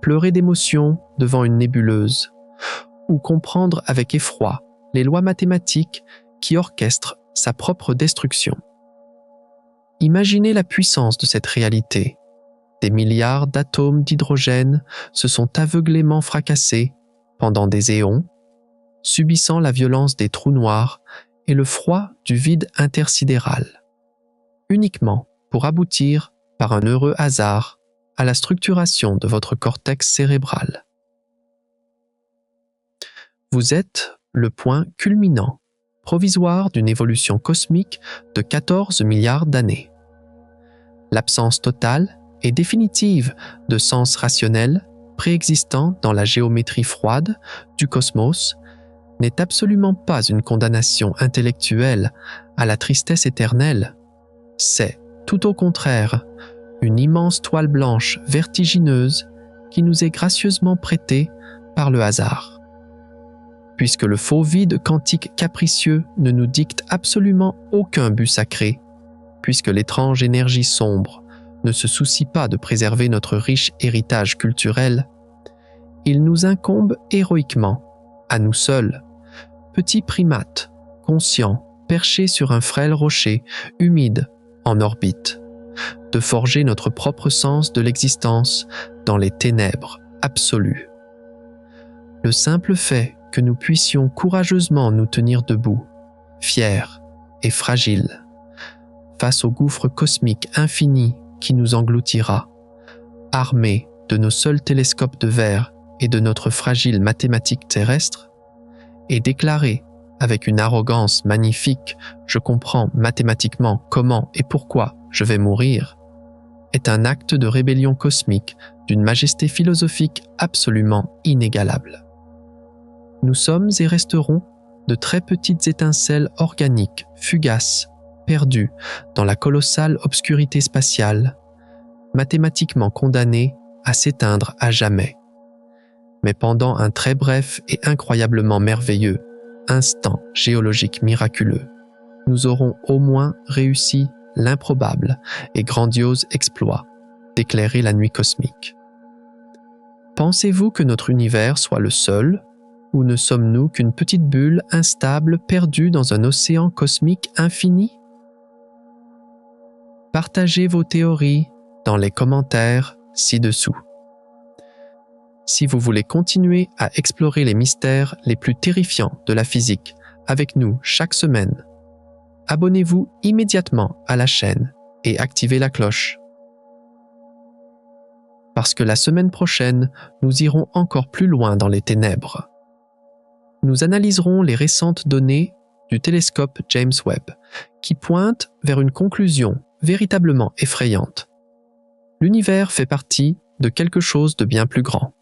pleurer d'émotion devant une nébuleuse, ou comprendre avec effroi les lois mathématiques qui orchestrent sa propre destruction. Imaginez la puissance de cette réalité. Des milliards d'atomes d'hydrogène se sont aveuglément fracassés pendant des éons, subissant la violence des trous noirs et le froid du vide intersidéral, uniquement pour aboutir, par un heureux hasard, à la structuration de votre cortex cérébral. Vous êtes le point culminant, provisoire d'une évolution cosmique de 14 milliards d'années. L'absence totale et définitive de sens rationnel préexistant dans la géométrie froide du cosmos n'est absolument pas une condamnation intellectuelle à la tristesse éternelle, c'est, tout au contraire, une immense toile blanche vertigineuse qui nous est gracieusement prêtée par le hasard. Puisque le faux vide quantique capricieux ne nous dicte absolument aucun but sacré, puisque l'étrange énergie sombre ne se soucie pas de préserver notre riche héritage culturel, il nous incombe héroïquement, à nous seuls, petits primates, conscients, perchés sur un frêle rocher, humide, en orbite, de forger notre propre sens de l'existence dans les ténèbres absolues. Le simple fait que nous puissions courageusement nous tenir debout, fiers et fragiles, face au gouffre cosmique infini qui nous engloutira, armés de nos seuls télescopes de verre et de notre fragile mathématique terrestre, et déclarer avec une arrogance magnifique « je comprends mathématiquement comment et pourquoi je vais mourir », est un acte de rébellion cosmique d'une majesté philosophique absolument inégalable. Nous sommes et resterons de très petites étincelles organiques, fugaces, perdues dans la colossale obscurité spatiale, mathématiquement condamnées à s'éteindre à jamais. Mais pendant un très bref et incroyablement merveilleux instant géologique miraculeux, nous aurons au moins réussi l'improbable et grandiose exploit d'éclairer la nuit cosmique. Pensez-vous que notre univers soit le seul, ou ne sommes-nous qu'une petite bulle instable perdue dans un océan cosmique infini? Partagez vos théories dans les commentaires ci-dessous. Si vous voulez continuer à explorer les mystères les plus terrifiants de la physique avec nous chaque semaine, abonnez-vous immédiatement à la chaîne et activez la cloche. Parce que la semaine prochaine, nous irons encore plus loin dans les ténèbres. Nous analyserons les récentes données du télescope James Webb, qui pointent vers une conclusion véritablement effrayante. L'univers fait partie de quelque chose de bien plus grand.